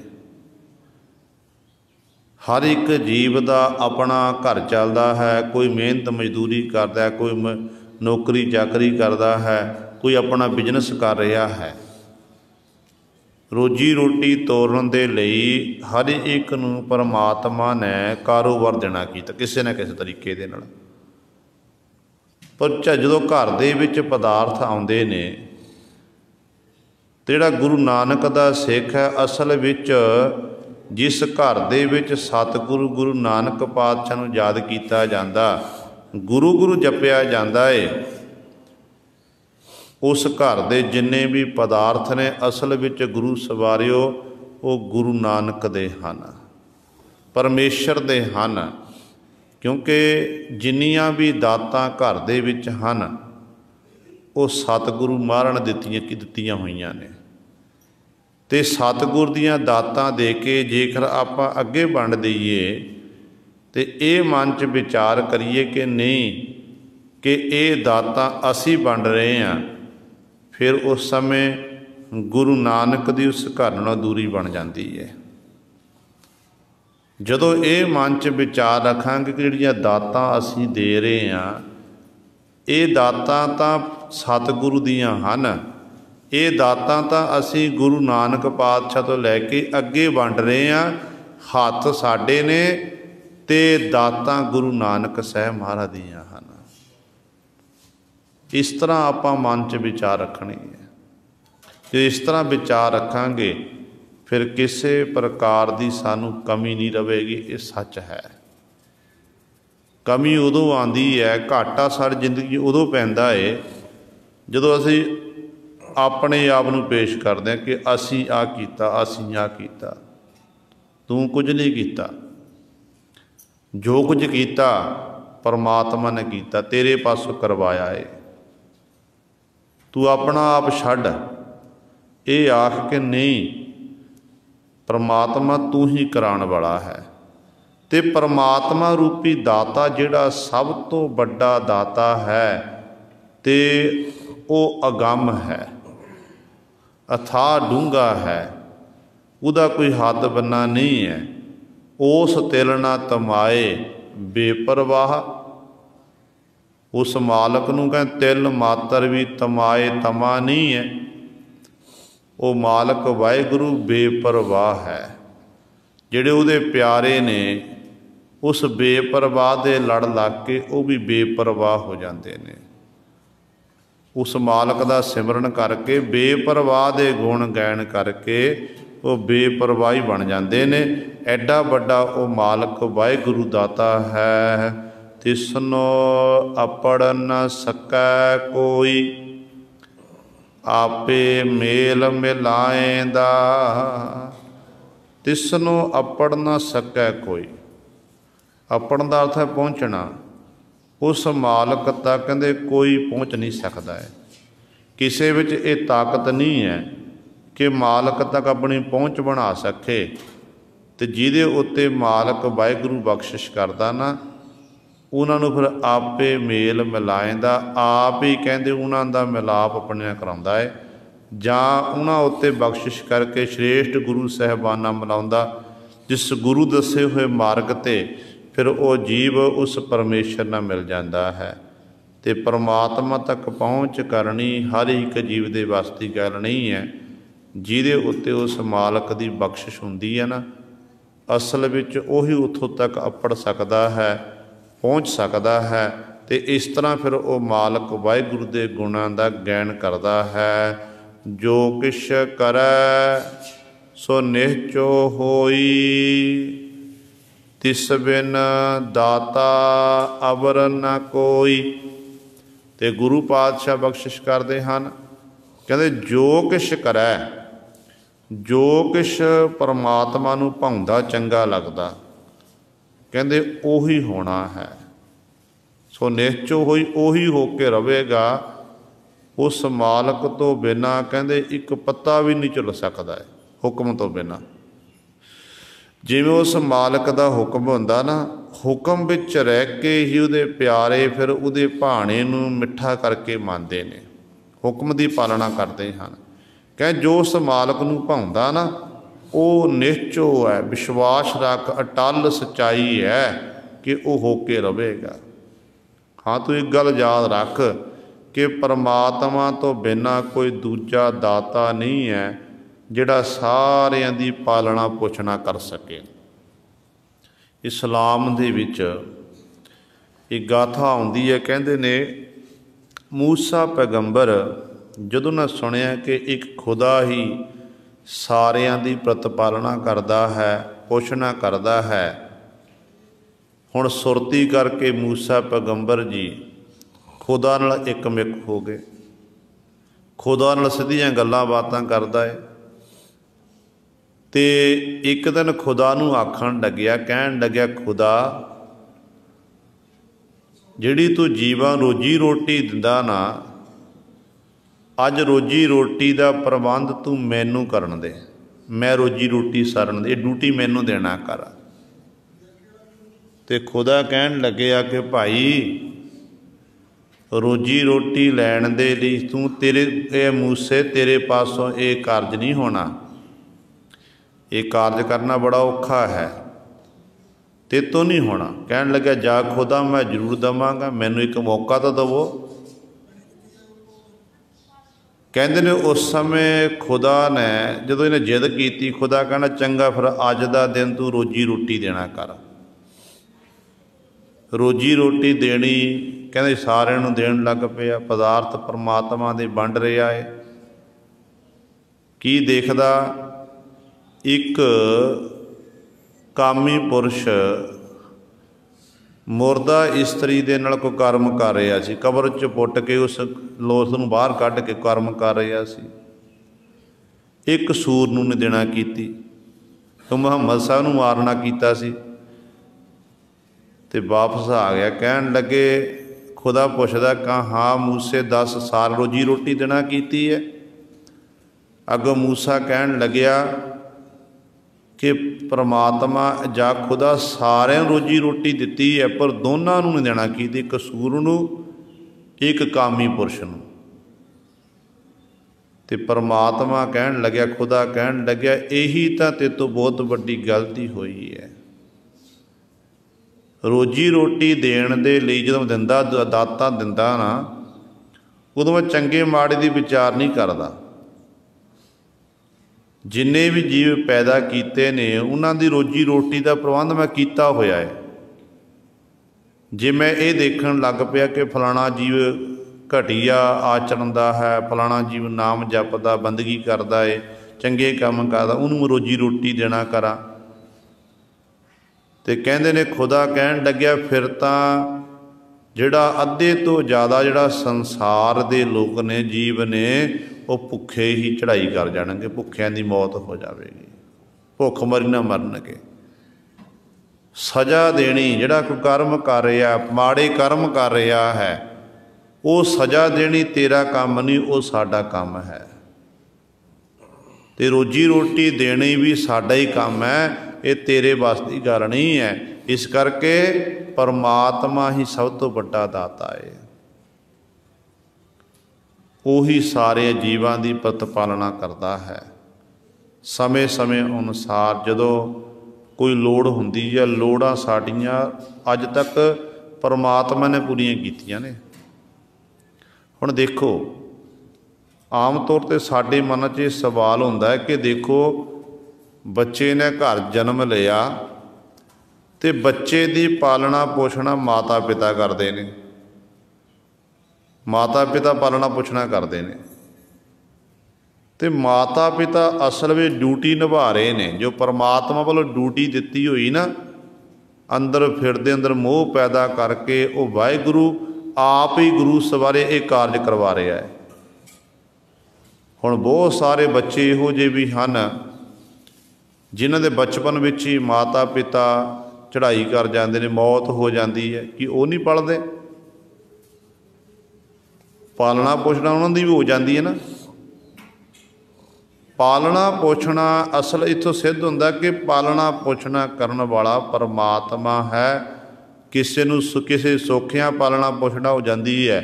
हर एक जीव का अपना घर चलता है। कोई मेहनत मजदूरी करता है, कोई नौकरी चाकरी करता है, कोई अपना बिजनेस कर रहा है। रोजी रोटी तोड़न दे लई हर एक नूं परमात्मा ने कारोबार देना कीता किसी न किसी तरीके दे नाल। पर जदों घर दे विच पदार्थ आउंदे ने, ते जिहड़ा गुरु नानक दा सिख है, असल विच जिस घर दे विच सतगुरु गुरु नानक पातशाह नूं याद कीता जांदा, गुरु गुरु जपिया जांदा है, उस घर दे जिन्ने भी पदार्थ ने असल विच गुरु सवारियो वो गुरु नानक दे हन, परमेश्वर दे हन। क्योंकि जिन्नियां भी दातां घर दे विच हन ਉਹ ਸਤਿਗੁਰੂ ਮਹਾਰਾਜ ਨੇ ਦਿੱਤੀਆਂ ਹੋਈਆਂ ਨੇ। ਤੇ ਸਤਿਗੁਰ ਦੀਆਂ ਦਾਤਾਂ ਦੇ ਕੇ ਜੇਕਰ ਆਪਾਂ ਅੱਗੇ ਵੰਡ ਦਈਏ ਤੇ ਇਹ ਮਨ 'ਚ ਵਿਚਾਰ ਕਰੀਏ ਕਿ ਨਹੀਂ ਕਿ ਇਹ ਦਾਤਾਂ ਅਸੀਂ ਵੰਡ ਰਹੇ ਹਾਂ, ਫਿਰ ਉਸ ਸਮੇਂ ਗੁਰੂ ਨਾਨਕ ਦੀ ਉਸ ਘਰ ਨਾਲੋਂ ਦੂਰੀ ਬਣ ਜਾਂਦੀ ਹੈ। ਜਦੋਂ ਇਹ ਮਨ 'ਚ ਵਿਚਾਰ ਰੱਖਾਂਗੇ ਕਿ ਜਿਹੜੀਆਂ ਦਾਤਾਂ ਅਸੀਂ ਦੇ ਰਹੇ ਹਾਂ, ਇਹ ਦਾਤਾਂ ਤਾਂ ਸਤਿਗੁਰੂ ਦੀਆਂ ਹਨ, ਇਹ ਦਾਤਾਂ ਤਾਂ ਅਸੀਂ ਗੁਰੂ ਨਾਨਕ ਪਾਤਸ਼ਾਹ ਤੋਂ ਲੈ ਕੇ ਅੱਗੇ ਵੰਡ ਰਹੇ ਹਾਂ। ਹੱਥ ਸਾਡੇ ਨੇ ਤੇ ਦਾਤਾਂ ਗੁਰੂ ਨਾਨਕ ਸਾਹਿਬ ਮਹਾਰਾਜ ਦੀਆਂ ਹਨ। ਇਸ ਤਰ੍ਹਾਂ ਆਪਾਂ ਮਨ 'ਚ ਵਿਚਾਰ ਰੱਖਣੀ ਹੈ। ਜੇ ਇਸ ਤਰ੍ਹਾਂ ਵਿਚਾਰ ਰੱਖਾਂਗੇ ਫਿਰ ਕਿਸੇ ਪ੍ਰਕਾਰ ਦੀ ਸਾਨੂੰ ਕਮੀ ਨਹੀਂ ਰਵੇਗੀ। ਇਹ ਸੱਚ ਹੈ। ਕਮੀ ਉਦੋਂ ਆਉਂਦੀ ਹੈ, ਘਾਟਾ ਸਾਡੀ ਜ਼ਿੰਦਗੀ ਉਦੋਂ ਪੈਂਦਾ ਹੈ ਜਦੋਂ ਅਸੀਂ ਆਪਣੇ ਆਪ ਨੂੰ ਪੇਸ਼ ਕਰਦੇ ਹਾਂ ਕਿ ਅਸੀਂ ਆਹ ਕੀਤਾ, ਅਸੀਂ ਆਹ ਕੀਤਾ। ਤੂੰ ਕੁਝ ਨਹੀਂ ਕੀਤਾ। ਜੋ ਕੁਝ ਕੀਤਾ ਪਰਮਾਤਮਾ ਨੇ ਕੀਤਾ, ਤੇਰੇ ਪਾਸੋਂ ਕਰਵਾਇਆ ਏ। ਤੂੰ ਆਪਣਾ ਆਪ ਛੱਡ। ਇਹ ਆਖ ਕੇ ਨਹੀਂ, ਪਰਮਾਤਮਾ ਤੂੰ ਹੀ ਕਰਾਉਣ ਵਾਲਾ ਹੈ। ਤੇ ਪਰਮਾਤਮਾ ਰੂਪੀ ਦਾਤਾ ਜਿਹੜਾ ਸਭ ਤੋਂ ਵੱਡਾ ਦਾਤਾ ਹੈ ਤੇ ਉਹ ਅਗੰਮ ਹੈ, ਅਥਾਹ ਡੂੰਘਾ ਹੈ, ਉਹਦਾ ਕੋਈ ਹੱਦ ਬੰਨਾ ਨਹੀਂ ਹੈ। ਉਸ ਤਿਲ ਨਾ ਤਮਾਏ ਬੇਪਰਵਾਹ। ਉਸ ਮਾਲਕ ਨੂੰ ਕਹਿੰਦੇ ਤਿਲ ਮਾਤਰ ਵੀ ਤਮਾਏ ਤਮਾ ਨਹੀਂ ਹੈ। ਉਹ ਮਾਲਕ ਵਾਹਿਗੁਰੂ ਬੇਪਰਵਾਹ ਹੈ। ਜਿਹੜੇ ਉਹਦੇ ਪਿਆਰੇ ਨੇ ਉਸ ਬੇਪਰਵਾਹ ਦੇ ਲੜ ਲੱਗ ਕੇ ਉਹ ਵੀ ਬੇਪਰਵਾਹ ਹੋ ਜਾਂਦੇ ਨੇ। ਉਸ ਮਾਲਕ ਦਾ ਸਿਮਰਨ ਕਰਕੇ, ਬੇਪਰਵਾਹ ਦੇ ਗੁਣ ਗਾਇਨ ਕਰਕੇ ਉਹ ਬੇਪਰਵਾਹੀ ਬਣ ਜਾਂਦੇ ਨੇ। ਐਡਾ ਵੱਡਾ ਉਹ ਮਾਲਕ ਵਾਹਿਗੁਰੂ ਦਾਤਾ ਹੈ। ਤਿਸਨੋ ਅਪੜ ਨ ਸਕੈ ਕੋਈ, ਆਪੇ ਮੇਲ ਮਿਲਾਏਂਦਾ। ਤਿਸਨੋ ਅਪੜ ਨ ਸਕੈ ਕੋਈ। ਅਪੜਨ ਦਾ ਅਰਥ ਹੈ ਪਹੁੰਚਣਾ। ਉਸ ਮਾਲਕ ਤੱਕ ਕਹਿੰਦੇ ਕੋਈ ਪਹੁੰਚ ਨਹੀਂ ਸਕਦਾ ਹੈ। ਕਿਸੇ ਵਿੱਚ ਇਹ ਤਾਕਤ ਨਹੀਂ ਹੈ ਕਿ ਮਾਲਕ ਤੱਕ ਆਪਣੀ ਪਹੁੰਚ ਬਣਾ ਸਕੇ। ਤੇ ਜਿਹਦੇ ਉੱਤੇ ਮਾਲਕ ਵਾਹਿਗੁਰੂ ਬਖਸ਼ਿਸ਼ ਕਰਦਾ ਨਾ, ਉਹਨਾਂ ਨੂੰ ਫਿਰ ਆਪੇ ਮੇਲ ਮਿਲਾਏਂਦਾ। ਆਪ ਹੀ ਕਹਿੰਦੇ ਉਹਨਾਂ ਦਾ ਮਿਲਾਪ ਆਪਣੇ ਨਾਲ ਕਰਾਉਂਦਾ ਹੈ, ਜਾਂ ਉਹਨਾਂ ਉੱਤੇ ਬਖਸ਼ਿਸ਼ ਕਰਕੇ ਸ਼੍ਰੇਸ਼ਟ ਗੁਰੂ ਸਾਹਿਬਾਨਾਂ ਮਿਲਾਉਂਦਾ। ਜਿਸ ਗੁਰੂ ਦੱਸੇ ਹੋਏ ਮਾਰਗ 'ਤੇ ਫਿਰ ਉਹ ਜੀਵ ਉਸ ਪਰਮੇਸ਼ਰ ਨਾਲ ਮਿਲ ਜਾਂਦਾ ਹੈ। ਤੇ ਪਰਮਾਤਮਾ ਤੱਕ ਪਹੁੰਚ ਕਰਨੀ ਹਰ ਇੱਕ ਜੀਵ ਦੇ ਵੱਸ ਦੀ ਗੱਲ ਨਹੀਂ ਹੈ। ਜਿਹਦੇ ਉੱਤੇ ਉਸ ਮਾਲਕ ਦੀ ਬਖਸ਼ਿਸ਼ ਹੁੰਦੀ ਹੈ ਨਾ, ਅਸਲ ਵਿੱਚ ਉਹੀ ਉੱਥੋਂ ਤੱਕ ਅੱਪੜ ਸਕਦਾ ਹੈ, ਪਹੁੰਚ ਸਕਦਾ ਹੈ। ਤੇ ਇਸ ਤਰ੍ਹਾਂ ਫਿਰ ਉਹ ਮਾਲਕ ਵਾਹਿਗੁਰੂ ਦੇ ਗੁਣਾਂ ਦਾ ਗਾਇਨ ਕਰਦਾ ਹੈ। ਜੋ ਕਿਛ ਕਰੈ ਸੋ ਨਿਹਚੋ ਹੋਈ, ਤਿਸ ਬਿਨ ਦਾਤਾ ਅਵਰ ਨ ਕੋਈ। ਤੇ ਗੁਰੂ ਪਾਤਸ਼ਾਹ ਬਖਸ਼ਿਸ਼ ਕਰਦੇ ਹਨ, ਕਹਿੰਦੇ ਜੋ ਕਿਛ ਕਰੈ, ਜੋ ਕਿਛ ਪਰਮਾਤਮਾ ਨੂੰ ਭਾਉਂਦਾ ਚੰਗਾ ਲੱਗਦਾ, ਕਹਿੰਦੇ ਉਹੀ ਹੋਣਾ ਹੈ। ਸੋ ਨਿਹਚੋ ਹੋਈ, ਉਹੀ ਹੋ ਕੇ ਰਹੇਗਾ। ਉਸ ਮਾਲਕ ਤੋਂ ਬਿਨਾਂ ਕਹਿੰਦੇ ਇੱਕ ਪੱਤਾ ਵੀ ਨਹੀਂ ਝੁੱਲ ਸਕਦਾ ਹੈ, ਹੁਕਮ ਤੋਂ ਬਿਨਾਂ। ਜਿਵੇਂ ਉਸ ਮਾਲਕ ਦਾ ਹੁਕਮ ਹੁੰਦਾ ਨਾ, ਹੁਕਮ ਵਿੱਚ ਰਹਿ ਕੇ ਹੀ ਉਹਦੇ ਪਿਆਰੇ ਫਿਰ ਉਹਦੇ ਭਾਣੇ ਨੂੰ ਮਿੱਠਾ ਕਰਕੇ ਮੰਨਦੇ ਨੇ, ਹੁਕਮ ਦੀ ਪਾਲਣਾ ਕਰਦੇ ਹਨ। ਕਹਿੰਦੇ ਜੋ ਉਸ ਮਾਲਕ ਨੂੰ ਭਾਉਂਦਾ ਨਾ, ਉਹ ਨਿਸ਼ਚੋ ਹੈ, ਵਿਸ਼ਵਾਸ ਰੱਖ, ਅਟੱਲ ਸੱਚਾਈ ਹੈ ਕਿ ਉਹ ਹੋ ਕੇ ਰਹੇਗਾ। ਹਾਂ, ਤੂੰ ਇੱਕ ਗੱਲ ਯਾਦ ਰੱਖ ਕਿ ਪਰਮਾਤਮਾ ਤੋਂ ਬਿਨਾਂ ਕੋਈ ਦੂਜਾ ਦਾਤਾ ਨਹੀਂ ਹੈ ਜਿਹੜਾ ਸਾਰਿਆਂ ਦੀ ਪਾਲਣਾ ਪੋਸ਼ਣਾ ਕਰ ਸਕੇ। ਇਸਲਾਮ ਦੇ ਵਿੱਚ ਇੱਕ ਗਾਥਾ ਆਉਂਦੀ ਹੈ, ਕਹਿੰਦੇ ਨੇ ਮੂਸਾ ਪੈਗੰਬਰ ਜਦੋਂ ਨਾ ਸੁਣਿਆ ਕਿ ਇੱਕ ਖੁਦਾ ਹੀ ਸਾਰਿਆਂ ਦੀ ਪ੍ਰਤਪਾਲਣਾ ਕਰਦਾ ਹੈ, ਪੋਸ਼ਣਾ ਕਰਦਾ ਹੈ, ਹੁਣ ਸੁਰਤੀ ਕਰਕੇ ਮੂਸਾ ਪੈਗੰਬਰ ਜੀ ਖੁਦਾ ਨਾਲ ਇੱਕਮਿਕ ਹੋ ਗਏ। ਖੁਦਾ ਨਾਲ ਸਿੱਧੀਆਂ ਗੱਲਾਂ ਬਾਤਾਂ ਕਰਦਾ ਹੈ। ਤੇ ਇੱਕ ਦਿਨ ਖੁਦਾ ਨੂੰ ਆਖਣ ਲੱਗਿਆ, ਕਹਿਣ ਲੱਗਿਆ, ਖੁਦਾ ਜਿਹੜੀ ਤੂੰ ਜੀਵਾਂ ਰੋਜੀ ਰੋਟੀ ਦਿੰਦਾ ਨਾ, अज रोजी रोटी का प्रबंध तू मैनू करन दे, मैं रोजी रोटी सरन दे, ड्यूटी मैनू देना कर। तो खुदा कहन लगे आ कि भाई रोजी रोटी लैण दे लई तू तेरे मूसे तेरे पासों ये कारज नहीं होना, ये कारज करना बड़ा औखा है, ते तो नहीं होना। कहन लगे जा खुदा मैं जरूर देवांगा, मैनू एक मौका तो दवो। कहते ने उस समय खुदा ने जो इन्हें जिद की, खुदा कहना चंगा फिर अज का दिन तू रोजी रोटी देना कर। रोजी रोटी देनी कहते सारिਆਂ ਨੂੰ देन लग पिया, पदार्थ परमात्मा दे वंड रहा है। की देखदा एक कामी पुरुष मुरदा इस्तरी दे नाल कोई कर्म कर रहा सी, कबर च पुट के उस लोथ नूं बाहर कढ के कर्म कर रहा सी। एक सूर नूं नहीं देना कीती, तो मुहम्मद साहब नूं मारना कीता सी, ते वापस आ गया। कहन लगे खुदा पुछदा कहा हाँ मूसे 10 साल रोजी रोटी देना कीती है। अगों मूसा कहन लग्या कि परमात्मा जा खुदा सारे रोजी रोटी दिती है, पर दोनों नूं नहीं देना कीती, एक सूर नूं एक कामी पुरुष नूं। ते परमात्मा कहन लग्या, खुदा कहन लग्या यही तां ते तो बहुत वड्डी गलती हुई है। रोजी रोटी देण दे लई जदों दिंदा दाता दिंदा ना, उदों मैं चंगे माड़े दी विचार नहीं करदा। जिन्ने भी जीव पैदा कीते ने उन्हां दी रोजी रोटी का प्रबंध मैं कीता होया है। जे मैं ये देखण लग पिया कि फलाना जीव घटिया आचरण दा है, फलाना जीव नाम जपदा बंदगी करदा है, चंगे काम करदा, उन्होंने रोजी रोटी देना करा। ते कहंदे ने खुदा कहन लग्या फिर तां जिहड़ा अद्धे तो ज़्यादा जिहड़ा संसार दे लोग ने जीव ने वो भुखे ही चढ़ाई कर जाणगे, भुखियां दी मौत हो जाएगी, भुख मरी ना मरनगे। सज़ा देनी जिहड़ा कोई कर्म कर रहा माड़े कर्म कर रहा है, वो सज़ा देनी तेरा काम नहीं, वो साडा काम है। ते रोजी रोटी देनी भी साडा ही काम है, ये तेरे बस की गल नहीं है। इस करके परमात्मा ही सब तो बड़ा दाता है, ਉਹੀ सारे जीवां की प्रतिपालना करता है। समय समय अनुसार जदों कोई लोड़ हुंदी है, लोड़ां साड़ियां अज तक परमात्मा ने पूरीआं कीतियां ने। हुण देखो आम तौर पर साडे मन च सवाल हुंदा है कि देखो बच्चे ने घर जन्म लिया तो बच्चे की पालना पोषणा माता पिता करते हैं, माता पिता पालना पोषणा करते हैं। तो माता पिता असल में ड्यूटी निभा रहे हैं, जो परमात्मा वालों ड्यूटी दी हुई ना, अंदर फिरदे अंदर मोह पैदा करके वो वाहिगुरू आप ही गुरु सवारे एक कारज करवा रहा है। हुण बहुत सारे बच्चे इहो जे भी हैं जिन्हां दे बचपन विच ही माता पिता चढ़ाई कर जाते हैं, मौत हो जाती है, कि वो नहीं पढ़ते, पालना पोषणा उन्होंने भी हो जाती है ना। पालना पोषणा असल इत्थों सिद्ध होंदा कि पालना पोषणा करन वाला परमात्मा है। किसी नूं किसी सौखियां पालना पोषणा हो जाती है,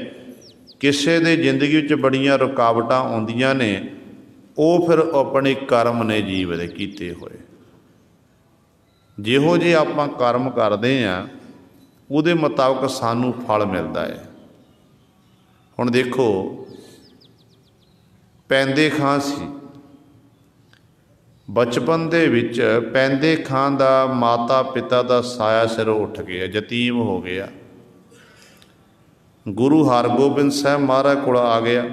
किसी दे जिंदगी विच बड़ियां रुकावटां आउंदियां ने, वो फिर अपने कर्म ने जीव दे कीते होए। जिहो जे आपां कर्म करदे आ उहदे मुताबक सानूं फल मिलदा है। हुण देखो पैंदे खां सी, बचपन दे विच पैंदे खां दा माता पिता दा साया सिरों उठ गया, यतीम हो गया। गुरु हरगोबिंद साहब महाराज कोल आ गया।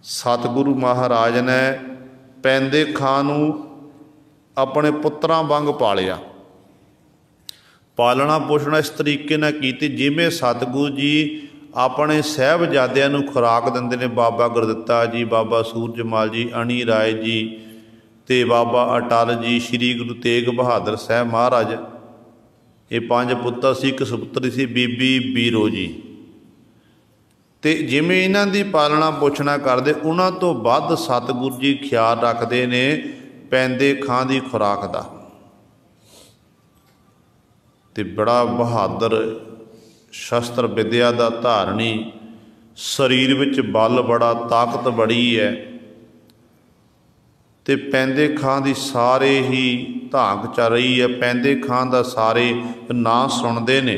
सतगुरु महाराज ने पैंदे खां नूं अपने पुत्रां वांग पालिया, पालना पोषणा इस तरीके नाल कीती जिवें सतगुरु जी अपने साहिबजादियां नूं खुराक दिंदे ने। बाबा गुरदित्ता जी, बाबा सूरजमाल जी, अणी राय जी ते बाबा अटल जी, श्री गुरु तेग बहादुर साहब महाराज, ये 5 पुत्तर सी। एक सुपुत्री सी बीबी बीरो जी। ਤੇ ਜਿਵੇਂ ਇਹਨਾਂ ਦੀ ਪਾਲਣਾ ਪੋਸ਼ਣਾ ਕਰਦੇ, ਉਹਨਾਂ ਤੋਂ ਵੱਧ ਸਤਿਗੁਰੂ ਜੀ ਖਿਆਲ ਰੱਖਦੇ ਨੇ ਪੈਂਦੇ ਖਾਂ ਦੀ ਖੁਰਾਕ ਦਾ। ਤੇ ਬੜਾ ਬਹਾਦਰ ਸ਼ਸਤਰ ਵਿਦਿਆ ਦਾ ਧਾਰਨੀ, ਸਰੀਰ ਵਿੱਚ ਬਲ ਬੜਾ, ਤਾਕਤ ਬੜੀ ਹੈ। ਤੇ ਪੈਂਦੇ ਖਾਂ ਦੀ ਸਾਰੇ ਹੀ ਧਾਕ ਚੱਲ ਰਹੀ ਹੈ। ਪੈਂਦੇ ਖਾਂ ਦਾ ਸਾਰੇ ਨਾਂ ਸੁਣਦੇ ਨੇ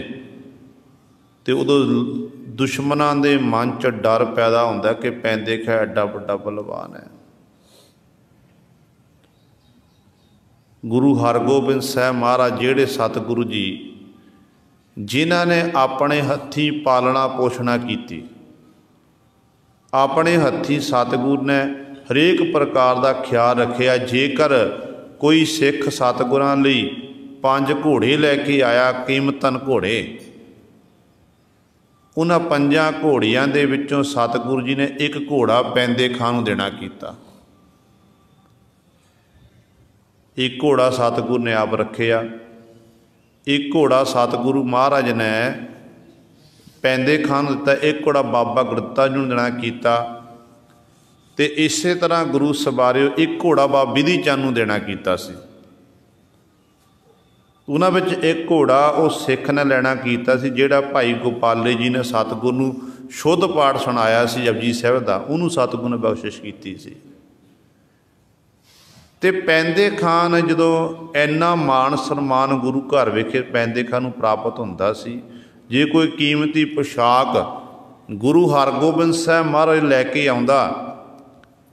ਤੇ ਉਦੋਂ ਦੁਸ਼ਮਣਾਂ ਦੇ ਮਨ 'ਚ ਡਰ ਪੈਦਾ ਹੁੰਦਾ ਕਿ ਪੈਂਦੇ ਖਾਂ ਐਡਾ ਵੱਡਾ ਬਲਵਾਨ ਹੈ। ਗੁਰੂ ਹਰਗੋਬਿੰਦ ਸਾਹਿਬ ਮਹਾਰਾਜ ਜਿਹੜੇ ਸਤਿਗੁਰੂ ਜੀ ਜਿਨ੍ਹਾਂ ਨੇ ਆਪਣੇ ਹੱਥੀਂ ਪਾਲਣਾ ਪੋਸ਼ਣਾ ਕੀਤੀ, ਆਪਣੇ ਹੱਥੀਂ ਸਤਿਗੁਰ ਨੇ ਹਰੇਕ ਪ੍ਰਕਾਰ ਦਾ ਖਿਆਲ ਰੱਖਿਆ। ਜੇਕਰ ਕੋਈ ਸਿੱਖ ਸਤਿਗੁਰਾਂ ਲਈ 5 ਘੋੜੇ ਲੈ ਕੇ ਆਇਆ, ਕੀਮਤਨ ਘੋੜੇ, ਉਹਨਾਂ 5 ਘੋੜਿਆਂ ਦੇ ਵਿੱਚੋਂ ਸਤਿਗੁਰੂ ਜੀ ਨੇ 1 ਘੋੜਾ ਪੈਂਦੇ ਖਾਂ ਨੂੰ ਦੇਣਾ ਕੀਤਾ। 1 ਘੋੜਾ ਸਤਿਗੁਰ ਨੇ ਆਪ ਰੱਖਿਆ, 1 ਘੋੜਾ ਸਤਿਗੁਰੂ ਮਹਾਰਾਜ ਨੇ ਪੈਂਦੇ ਖਾਂ ਨੂੰ ਦਿੱਤਾ, 1 ਘੋੜਾ ਬਾਬਾ ਗੁਰਦਿੱਤਾ ਜੀ ਨੂੰ ਦੇਣਾ ਕੀਤਾ। ਤੇ ਇਸੇ ਤਰ੍ਹਾਂ ਗੁਰੂ ਸਵਾਰਿਓ 1 ਘੋੜਾ ਬਾਬਾ ਬਿਧੀ ਚੰਦ ਨੂੰ ਦੇਣਾ ਕੀਤਾ ਸੀ। ਉਹਨਾਂ ਵਿੱਚ 1 ਘੋੜਾ ਉਹ ਸਿੱਖ ਨੇ ਲੈਣਾ ਕੀਤਾ ਸੀ, ਜਿਹੜਾ ਭਾਈ ਗੋਪਾਲੇ ਜੀ ਨੇ ਸਤਿਗੁਰੂ ਨੂੰ ਸ਼ੁੱਧ ਪਾਠ ਸੁਣਾਇਆ ਸੀ ਜਪਜੀ ਸਾਹਿਬ ਦਾ, ਉਹਨੂੰ ਸਤਿਗੁਰੂ ਨੇ ਬਖਸ਼ਿਸ਼ ਕੀਤੀ ਸੀ। ਤੇ ਪੈਂਦੇ ਖਾਂ ਨੇ ਜਦੋਂ ਇੰਨਾ ਮਾਣ ਸਨਮਾਨ ਗੁਰੂ ਘਰ ਵਿਖੇ ਪੈਂਦੇ ਖਾਂ ਨੂੰ ਪ੍ਰਾਪਤ ਹੁੰਦਾ ਸੀ, ਜੇ ਕੋਈ ਕੀਮਤੀ ਪੁਸ਼ਾਕ ਗੁਰੂ ਹਰਗੋਬਿੰਦ ਸਾਹਿਬ ਮਹਾਰਾਜ ਲੈ ਕੇ ਆਉਂਦਾ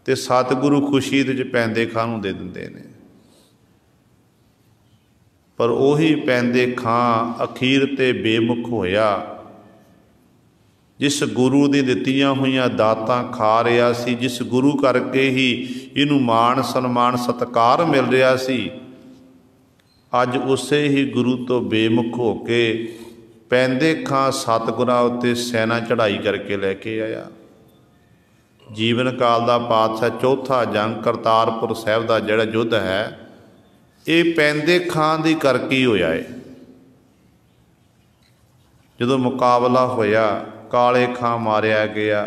ਤੇ ਸਤਿਗੁਰੂ ਖੁਸ਼ੀ ਦੇ ਵਿੱਚ ਪੈਂਦੇ ਖਾਂ ਨੂੰ ਦੇ ਦਿੰਦੇ ਨੇ। ਪਰ ਉਹੀ ਪੈਂਦੇ ਖਾਂ ਅਖੀਰ ਤੇ ਬੇਮੁਖ ਹੋਇਆ, ਜਿਸ ਗੁਰੂ ਦੀ ਦਿੱਤੀਆਂ ਹੋਈਆਂ ਦਾਤਾਂ ਖਾ ਰਿਹਾ ਸੀ, ਜਿਸ ਗੁਰੂ ਕਰਕੇ ਹੀ ਇਹਨੂੰ ਮਾਣ ਸਨਮਾਨ ਸਤਿਕਾਰ ਮਿਲ ਰਿਹਾ ਸੀ, ਅੱਜ ਉਸੇ ਹੀ ਗੁਰੂ ਤੋਂ ਬੇਮੁਖ ਹੋ ਕੇ ਪੈਂਦੇ ਖਾਂ ਸਤਿਗੁਰਾਂ ਉੱਤੇ ਸੈਨਾ ਚੜ੍ਹਾਈ ਕਰਕੇ ਲੈ ਕੇ ਆਇਆ। ਜੀਵਨ ਕਾਲ ਦਾ ਪਾਤਸ਼ਾਹ ਚੌਥਾ ਜੰਗ ਕਰਤਾਰਪੁਰ ਸਾਹਿਬ ਦਾ ਜਿਹੜਾ ਯੁੱਧ ਹੈ, ਇਹ ਪੈਂਦੇ ਖਾਂ ਦੀ ਕਰਕੇ ਹੀ ਹੋਇਆ ਹੈ। ਜਦੋਂ ਮੁਕਾਬਲਾ ਹੋਇਆ, ਕਾਲੇ ਖਾਂ ਮਾਰਿਆ ਗਿਆ,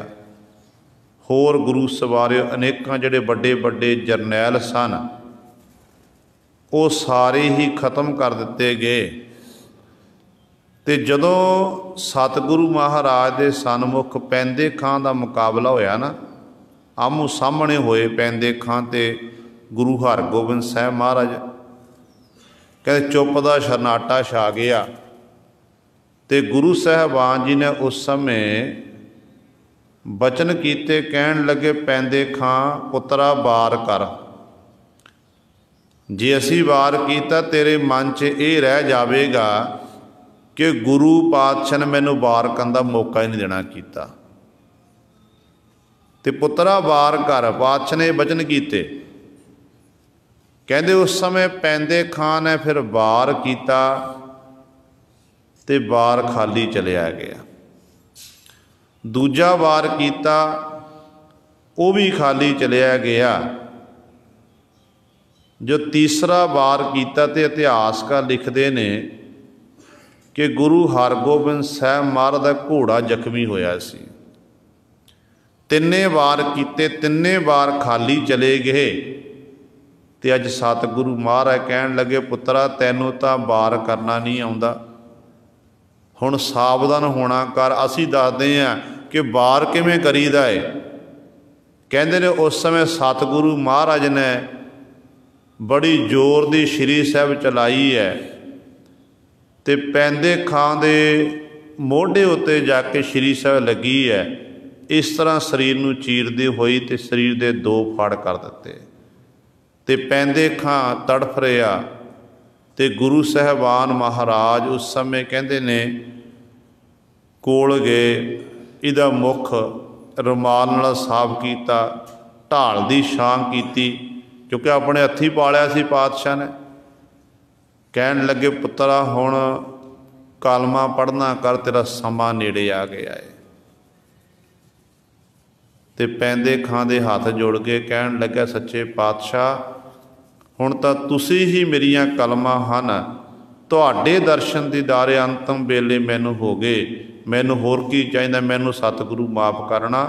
ਹੋਰ ਗੁਰੂ ਸਵਾਰਿਓ ਅਨੇਕਾਂ ਜਿਹੜੇ ਵੱਡੇ ਵੱਡੇ ਜਰਨੈਲ ਸਨ ਉਹ ਸਾਰੇ ਹੀ ਖਤਮ ਕਰ ਦਿੱਤੇ ਗਏ। ਤੇ ਜਦੋਂ ਸਤਿਗੁਰੂ ਮਹਾਰਾਜ ਦੇ ਸਨਮੁਖ ਪੈਂਦੇ ਖਾਂ ਦਾ ਮੁਕਾਬਲਾ ਹੋਇਆ ਨਾ, ਆਮੋ ਸਾਹਮਣੇ ਹੋਏ ਪੈਂਦੇ ਖਾਂ ਤੇ ਗੁਰੂ ਹਰਗੋਬਿੰਦ ਸਾਹਿਬ ਮਹਾਰਾਜ, ਕਹਿੰਦੇ ਚੁੱਪ ਦਾ ਸ਼ਰਨਾਟਾ ਛਾ ਗਿਆ। ਤੇ ਗੁਰੂ ਸਾਹਿਬਾਨ ਜੀ ਨੇ ਉਸ ਸਮੇਂ ਬਚਨ ਕੀਤੇ, ਕਹਿਣ ਲੱਗੇ ਪੈਂਦੇ ਖਾਂ ਪੁੱਤਰਾ ਵਾਰ ਕਰ, ਜੇ ਅਸੀਂ ਵਾਰ ਕੀਤਾ ਤੇਰੇ ਮਨ 'ਚ ਇਹ ਰਹਿ ਜਾਵੇਗਾ ਕਿ ਗੁਰੂ ਪਾਤਸ਼ਾਹ ਨੇ ਮੈਨੂੰ ਵਾਰ ਕਰਨ ਦਾ ਮੌਕਾ ਹੀ ਨਹੀਂ ਦੇਣਾ ਕੀਤਾ। ਤੇ ਪੁੱਤਰਾ ਵਾਰ ਕਰ, ਪਾਤਸ਼ਾਹ ਨੇ ਬਚਨ ਕੀਤੇ। ਕਹਿੰਦੇ ਉਸ ਸਮੇਂ ਪੈਂਦੇ ਖਾਂ ਨੇ ਫਿਰ ਵਾਰ ਕੀਤਾ ਤੇ ਵਾਰ ਖਾਲੀ ਚਲਿਆ ਗਿਆ। ਦੂਜਾ ਵਾਰ ਕੀਤਾ, ਉਹ ਵੀ ਖਾਲੀ ਚਲਿਆ ਗਿਆ। ਜੋ ਤੀਸਰਾ ਵਾਰ ਕੀਤਾ ਤੇ ਇਤਿਹਾਸਕਾਰ ਲਿਖਦੇ ਨੇ ਕਿ ਗੁਰੂ ਹਰਗੋਬਿੰਦ ਸਾਹਿਬ ਮਹਾਰਾਜ ਦਾ ਘੋੜਾ ਜ਼ਖਮੀ ਹੋਇਆ ਸੀ। 3 ਵਾਰ ਕੀਤੇ, 3 ਵਾਰ ਖਾਲੀ ਚਲੇ ਗਏ। ਤੇ ਅੱਜ ਸਤਿਗੁਰੂ ਮਹਾਰਾਜ ਕਹਿਣ ਲੱਗੇ, ਪੁੱਤਰਾ ਤੈਨੂੰ ਤਾਂ ਵਾਰ ਕਰਨਾ ਨਹੀਂ ਆਉਂਦਾ, ਹੁਣ ਸਾਵਧਾਨ ਹੋਣਾ ਕਰ। ਅਸੀਂ ਦੱਸਦੇ ਹਾਂ ਕਿ ਵਾਰ ਕਿਵੇਂ ਕਰੀਦਾ ਏ। ਕਹਿੰਦੇ ਨੇ ਉਸ ਸਮੇਂ ਸਤਿਗੁਰੂ ਮਹਾਰਾਜ ਨੇ ਬੜੀ ਜ਼ੋਰ ਦੀ ਸ਼੍ਰੀ ਸਾਹਿਬ ਚਲਾਈ ਹੈ ਤੇ ਪੈਂਦੇ ਖਾਂ ਦੇ ਮੋਢੇ ਉੱਤੇ ਜਾ ਕੇ ਸ਼੍ਰੀ ਸਾਹਿਬ ਲੱਗੀ ਹੈ। ਇਸ ਤਰ੍ਹਾਂ ਸਰੀਰ ਨੂੰ ਚੀਰਦੀ ਹੋਈ ਤੇ ਸਰੀਰ ਦੇ 2 ਫੜ ਕਰ ਦਿੱਤੇ ਤੇ ਪੈਂਦੇ ਖਾਂ ਤੜਫ ਰਿਹਾ। ਤੇ ਗੁਰੂ ਸਾਹਿਬਾਨ ਮਹਾਰਾਜ ਉਸ ਸਮੇਂ ਕਹਿੰਦੇ ਨੇ ਕੋਲ ਗਏ, ਇਹਦਾ ਮੁੱਖ ਰੁਮਾਲ ਨਾਲ ਸਾਫ਼ ਕੀਤਾ, ਢਾਲ ਦੀ ਛਾਂ ਕੀਤੀ, ਕਿਉਂਕਿ ਆਪਣੇ ਹੱਥੀਂ ਪਾਲਿਆ ਸੀ ਪਾਤਸ਼ਾਹ ਨੇ। ਕਹਿਣ ਲੱਗੇ, ਪੁੱਤਰਾ ਹੁਣ ਕਲਮਾ ਪੜ੍ਹਨਾ ਕਰ, ਤੇਰਾ ਸਮਾਂ ਨੇੜੇ ਆ ਗਿਆ ਹੈ। ਤੇ ਪੈਂਦੇ ਖਾਂ ਦੇ ਹੱਥ ਜੋੜ ਕੇ ਕਹਿਣ ਲੱਗਾ, ਸੱਚੇ ਪਾਤਸ਼ਾਹ ਹੁਣ ਤਾਂ ਤੁਸੀਂ ਹੀ ਮੇਰੀਆਂ ਕਲਮਾਂ ਹਨ, ਤੁਹਾਡੇ ਦਰਸ਼ਨ ਦੀਦਾਰੇ ਅੰਤਮ ਵੇਲੇ ਮੈਨੂੰ ਹੋ ਗਏ, मैनू होर की चाहिए, मैनू सतगुरु माफ़ करना,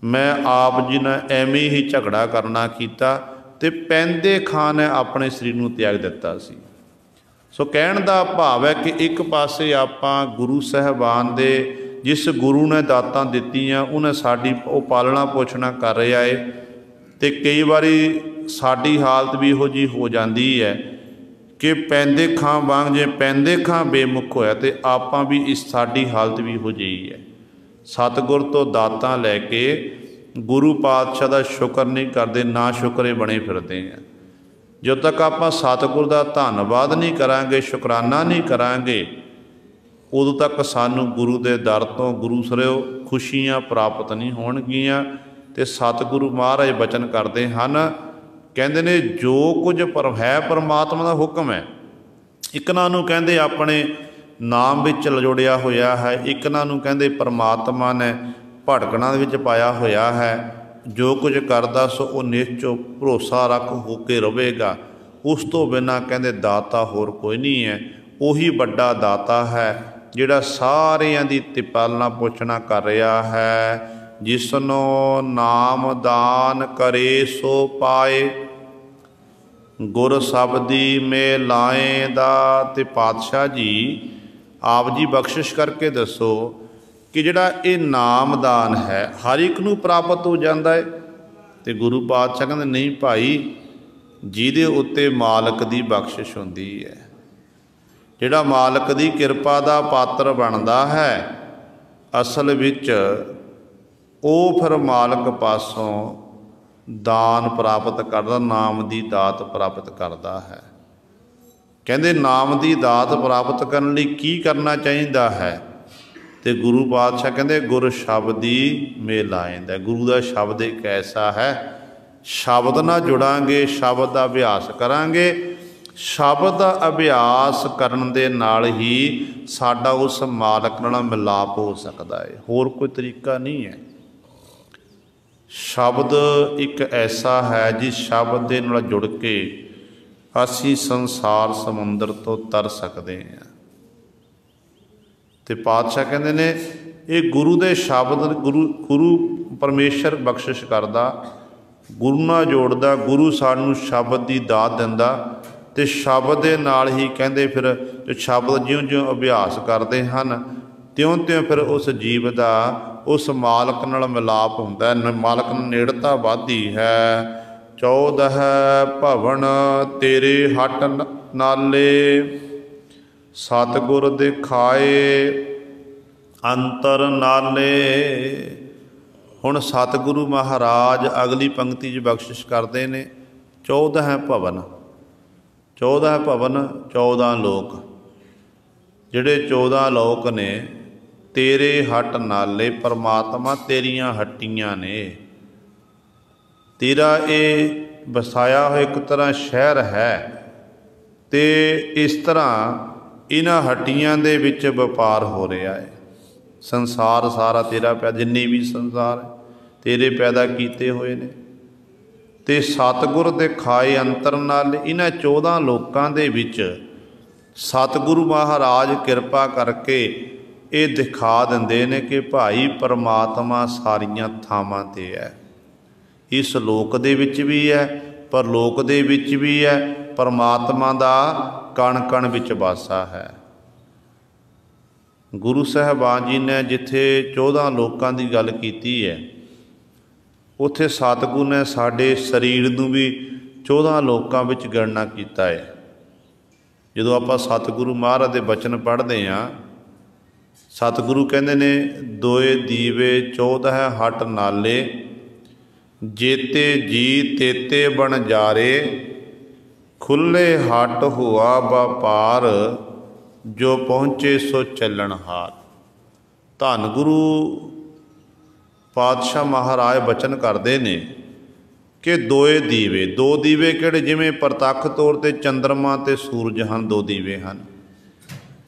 मैं आप जी ने एवें ही झगड़ा करना कीता ते पैंदे खां ने अपने शरीर नूं त्याग दिता सी। सो कहण दा भाव है कि एक पासे आपां गुरु साहिबान दे जिस गुरु ने दातां दित्तियां उन्हें साडी वो पालना पोषणा कर रहा है, तो कई बारी साडी हालत भी इहो जी हो जाती है कि पैंदे खां वांग जे पैंदे खां बेमुख होया तो आपां भी इस साडी हालत भी हो जी है। सतगुर तो दातां लैके गुरु पातशाह का शुक्र नहीं करते, ना शुक्रे बने फिरते हैं। जो तक आप सतगुर का धन्नवाद नहीं करांगे, शुकराना नहीं करांगे, उदों तक सानू गुरु के दर तो गुरु सरो खुशियाँ प्राप्त नहीं होणगियां। ते सतगुरु महाराज बचन करते हैं, कहते ने जो कुछ पर है परमात्मा का हुक्म है। इकना नूं कहते अपने नाम विच लजोड़िया होया है, इकना नूं कहते परमात्मा ने भड़कना विच पाया होया है। जो कुछ करदा सो वो निश्चो भरोसा रख हो के रहेगा। उस तो बिना कहते दाता होर कोई नहीं है। उही बड़ा दाता है जिहड़ा सारियां दी पालना पोषणा कर रहा है। जिसनो नाम दान करे सो पाए, गुर शब्दी में लाए दा। ते पातशाह जी आप जी बख्शिश करके दसो कि जिहड़ा ये नामदान है हर एक नूं प्राप्त हो जाता है। तो गुरु पातशाह कहते नहीं भाई, जिहदे उत्ते मालक की बख्शिश होंदी है, जिहड़ा मालक की किरपा का पात्र बनता है, असल विच वो फिर मालक पासों दान प्राप्त करता, नाम की दात प्राप्त करता है। कहते नाम की दात प्राप्त करने लई की करना चाहिए है, तो गुरु पातशाह कहते गुर शब्दी में लाइंदा। गुरु का शब्द एक ऐसा है, शब्द नाल जुड़ांगे, शब्द का अभ्यास करांगे, शब्द का अभ्यास करन दे नाल ही साडा उस मालक नाल मिलाप हो सकता है, होर कोई तरीका नहीं है। शब्द एक ऐसा है जिस शब्द के नाल जुड़ के असी संसार समुंदर तो तर सकते हैं। तो पातशाह कहते ने ये गुरु के शब्द, गुरु परमेश्वर बख्शिश करदा, गुरु नाल जोड़दा, गुरु सानू शब्द की दात दिंदा। तो शब्द के नाल ही कहते फिर जो शब्द ज्यों ज्यों अभ्यास करते हैं त्यों त्यों फिर उस जीव का उस मालक नाल मिलाप हुंदा है, मालक नाल नेड़ता वधदी है। 14 भवन तेरे हट नाले, सतगुर दिखाए अंतर नाले। हुण सतगुरु महाराज अगली पंक्ति च बख्शिश करते हैं 14 भवन, 14 भवन 14 लोक, जिहड़े 14 लोक ने तेरे हट नाले, परमात्मा तेरियां हट्टियां ने। तेरा ये बसाया हो एक तरह शहर है, तो इस तरह इन्हां हट्टियां दे विच व्यापार हो रहा है। संसार सारा तेरा पैदा, जिन्नी भी संसार तेरे पैदा किए हुए ने। तो सतगुर दिखाए अंतर नाल, इन्हां 14 लोकां दे विच सतगुरु महाराज किरपा करके ये दिखा देंदे ने कि भाई परमात्मा सारियां थावां ते है। इस लोक दे विच भी है, परलोक दे विच भी है, परमात्मा दा कण कण विच वासा है। गुरु साहिबान जी ने जिथे 14 लोकां दी गल कीती है, उत्थे सतगुरु ने साडे शरीर नूं भी 14 लोकां विच गणना कीता है। जदों आपां सतगुरु महाराज दे बचन पढ़दे हां, सतगुरु कहते ने दोए दीवे 14 हट नाले, जेते जी तेते बन जारे, खुले हट हुआ व्यापार, जो पहुँचे सो चलन हार। धन गुरु पातशाह महाराज बचन करते ने कि दोए दीवे, 2 दीवे किहड़े, जिवें प्रतख तौर पर चंद्रमा ते सूरज हैं, 2 दीवे हैं।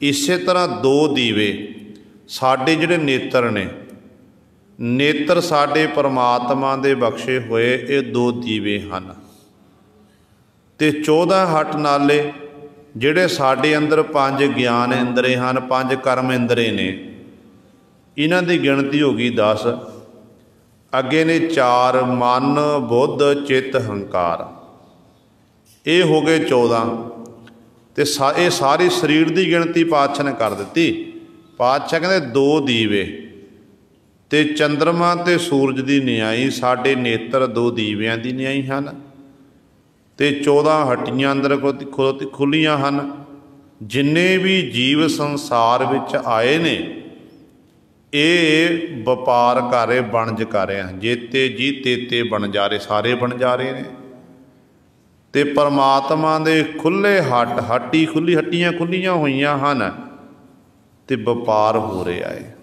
इस तरह 2 दीवे साडे जिहड़े नेत्र ने, नेत्र साडे परमात्मा दे बख्शे हुए ये 2 दीवे हैं। ते 14 हट नाले जिहड़े साडे अंदर 5 ज्ञान इंद्रे हैं, 5 कर्म इंद्रे ने, इन्हां दी गिणती हो गई 10। अगे ने 4 मन बुद्ध चित हंकार, ये हो गए 14। तो ये सारी शरीर की गिणती पातशाह ने कर दी। पातशाह कहते 2 दीवे ते चंद्रमा ते सूरज की न्याई, साडे नेत्र 2 दीवियां की न्याई हैं। तो 14 हट्टियां अंदर खुलियां हैं। जिन्ने भी जीव संसार विच आए ने ये वपार कर रहे, वणज कर रहे हैं। जेते जी तेते बन जा रहे, सारे बन जा रहे हैं। तो परमात्मा दे खुले हट, हट्टी खुली, हट्टियां खुलियां हुईयां हैं। तो वपार हो रहा है,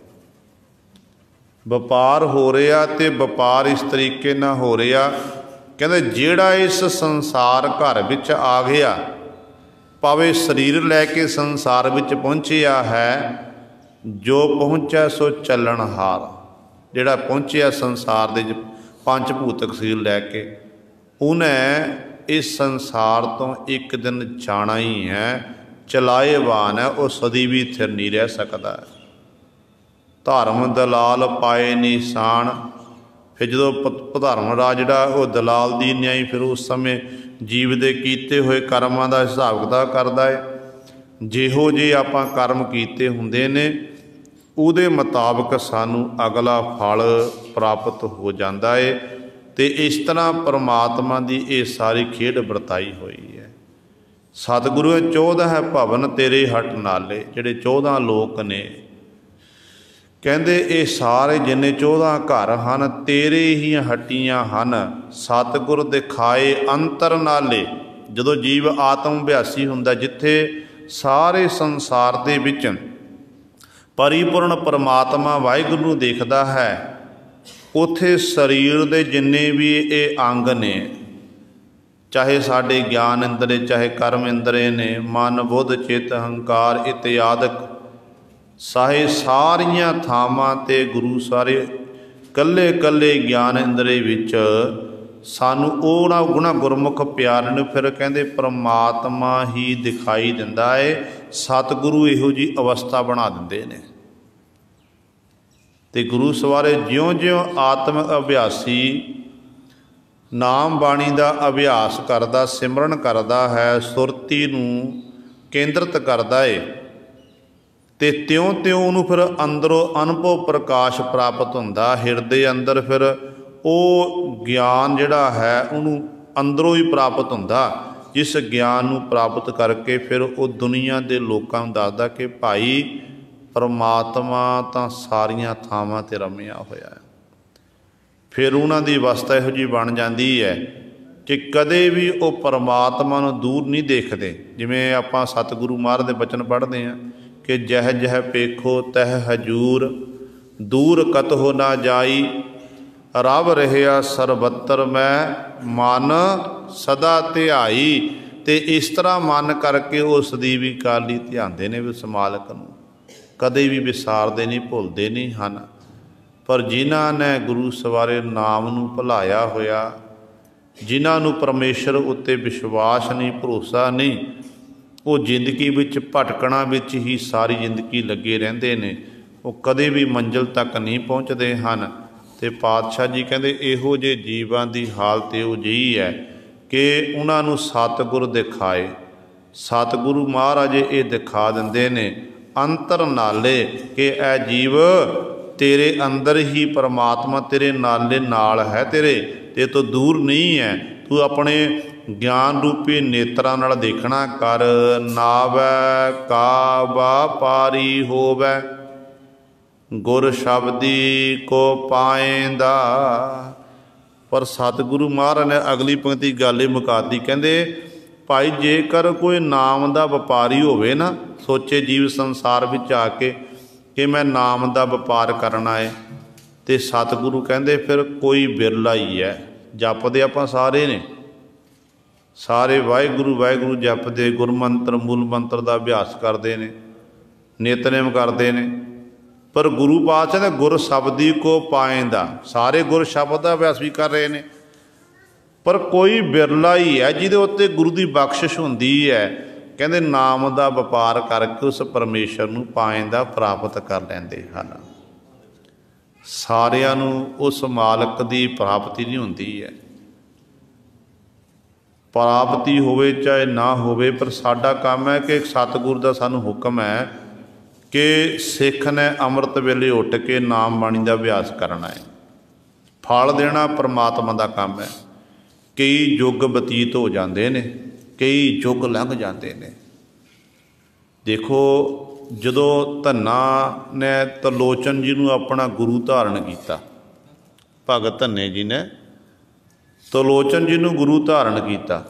वपार हो रहा। तो वपार इस तरीके ना हो रहा, कहते जिहड़ा इस संसार घर विच आ गया, भावें शरीर लैके संसार विच पहुँचिया है, जो पहुँचा सो चलनहार, जिहड़ा पहुँचिया संसार दे 5 भूतक शरीर लैके, उन्हें इस संसार तो एक दिन जाना ही है। चलाएवान है, वह सदी भी थिर नहीं रह सकता। धर्म दलाल पाए निशान, फिर जो धर्म राज जिहड़ा वो दलाल दी न्याई, फिर उस समय जीव दे कीते हुए कर्मां दा हिसाब किताब करदा है। जिहो जे आपां कर्म कीते हुंदे ने, उहदे मुताबक सानू अगला फल प्राप्त हो जाता है। तो इस तरह परमात्मा की ये सारी खेड वरताई हुई है। सतगुरु 14 भवन तेरे हट नाले, जिहड़े 14 लोक ने, कहते ये सारे जिन्ने 14 घर हैं तेरे ही हट्टियां हैं। सतगुर दिखाए अंतर नाले, जदों जीव आत्म अभ्यासी हुंदा, जिथे सारे संसार दे विच परिपूर्ण परमात्मा वाहिगुरू नूं देखदा है, उथे शरीर दे जिन्ने भी ये अंग ने, चाहे साडे ज्ञान इंद्रे, चाहे कर्म इंद्रे ने, मन बुद्ध चित हंकार इत्यादक साहे सारियां थावां ते गुरु सारे कल्ले कल्ले ज्ञान इंद्रे विच सानू ओना गुणा गुरमुख प्यारे नूं फिर कहंदे परमात्मा ही दिखाई दिंदा है। सतगुरु इहो जी अवस्था बना दिंदे ने। ते गुरु सवारे ज्यों ज्यों आत्म अभ्यासी नाम बाणी का अभ्यास करदा, सिमरन करदा है, सुरती नूं केंद्रित करदा है, ते त्यों त्यों उन्होंने फिर अंदरों अनुभव प्रकाश प्राप्त होंदा। हिरदे अंदर फिर वो ज्ञान जिहड़ा है उन्होंने अंदरों ही प्राप्त होंदा, जिस ज्ञान नूं प्राप्त करके फिर वो दुनिया के लोगों नूं दसदा कि भाई परमात्मा तो सारियां थावां ते रमिया होया है। फिर उन्हां दी अवस्था इहो जी बन जाती है कि कदे भी वो परमात्मा नूं दूर नहीं देखते। जिवें आपां सतगुरु महाराज दे बचन पढ़ते हैं कि जह जह पेखो तह हजूर, दूर कतहो ना जाई, रब रहिया सरबत्तर मैं मन सदा ध्याई। ते इस तरह मन करके वो सਦੀवी काली ध्यानते ने उस मालक नूं, कदे भी विसारते नहीं, भुलते नहीं हैं। पर जिन्हां ने गुरु सवारे नाम नूं भुलाया होया, जिन्हां नूं परमेश्वर उत्ते विश्वास नहीं, भरोसा नहीं, वो जिंदगी विच भटकणा विच ही सारी जिंदगी लगे रहंदे ने, वो कदे भी मंजिल तक नहीं पहुँचते हैं। तो पातशाह जी कहते इहो जे जीवां दी हालत इहो जिही है कि उन्हां नूं सतगुर दिखाए। सतगुरु महाराज ये दिखा दिंदे ने अंतर नाले कि ए जीव तेरे अंदर ही परमात्मा तेरे नाले नाल है, तेरे तो दूर नहीं है। तू अपने ज्ञान रूपी नेत्रां नाल देखना कर, नावै काबा पारी होवै, गुर शब्दी को पाएंदा। पर सतगुरु महाराज ने अगली पंक्ति गल ही मुकाती, कहंदे भाई जेकर कोई नाम का व्यापारी होवे ना, सोचे जीव संसार विच आके कि मैं नाम का व्यापार करना है, तो सतगुरु कहंदे फिर कोई बिरला ही है। जपदे आपां सारे ने, सारे वाहिगुरू वाहिगुरू जपदे, गुरमंत्र मूल मंत्र का अभ्यास करते हैं, नितनेम करते हैं, पर गुरु पातशाह ने गुर शब्दी को पाएंदा, सारे गुर शब्द का अभ्यास भी कर रहे हैं। पर कोई बिरला ही है जिहदे उत्ते गुरु की बख्शिश होंदी है, कहते नाम का व्यापार करके उस परमेश्वर नूं पाएंदा प्राप्त कर लैंदे हन। ਸਾਰਿਆਂ ਨੂੰ ਉਸ ਮਾਲਕ ਦੀ ਪ੍ਰਾਪਤੀ ਨਹੀਂ ਹੁੰਦੀ ਹੈ। ਪ੍ਰਾਪਤੀ ਹੋਵੇ ਚਾਹੇ ਨਾ ਹੋਵੇ, ਪਰ ਸਾਡਾ ਕੰਮ ਹੈ ਕਿ ਸਤਿਗੁਰ ਦਾ ਸਾਨੂੰ ਹੁਕਮ ਹੈ ਕਿ ਸਿੱਖ ਨੇ ਅੰਮ੍ਰਿਤ ਵੇਲੇ ਉੱਠ ਕੇ ਨਾਮ ਬਾਣੀ ਦਾ ਅਭਿਆਸ ਕਰਨਾ ਹੈ। ਫਲ ਦੇਣਾ ਪਰਮਾਤਮਾ ਦਾ ਕੰਮ ਹੈ। ਕਈ ਯੁੱਗ ਬਤੀਤ ਹੋ ਜਾਂਦੇ ਨੇ, ਕਈ ਯੁੱਗ ਲੰਘ ਜਾਂਦੇ ਨੇ। ਦੇਖੋ, ਜਦੋਂ ਧੰਨਾ ਨੇ ਤਰਲੋਚਨ ਜੀ ਨੂੰ ਆਪਣਾ ਗੁਰੂ ਧਾਰਨ ਕੀਤਾ, ਭਗਤ ਧੰਨੇ ਜੀ ਨੇ ਤਰਲੋਚਨ ਜੀ ਨੂੰ ਗੁਰੂ ਧਾਰਨ ਕੀਤਾ,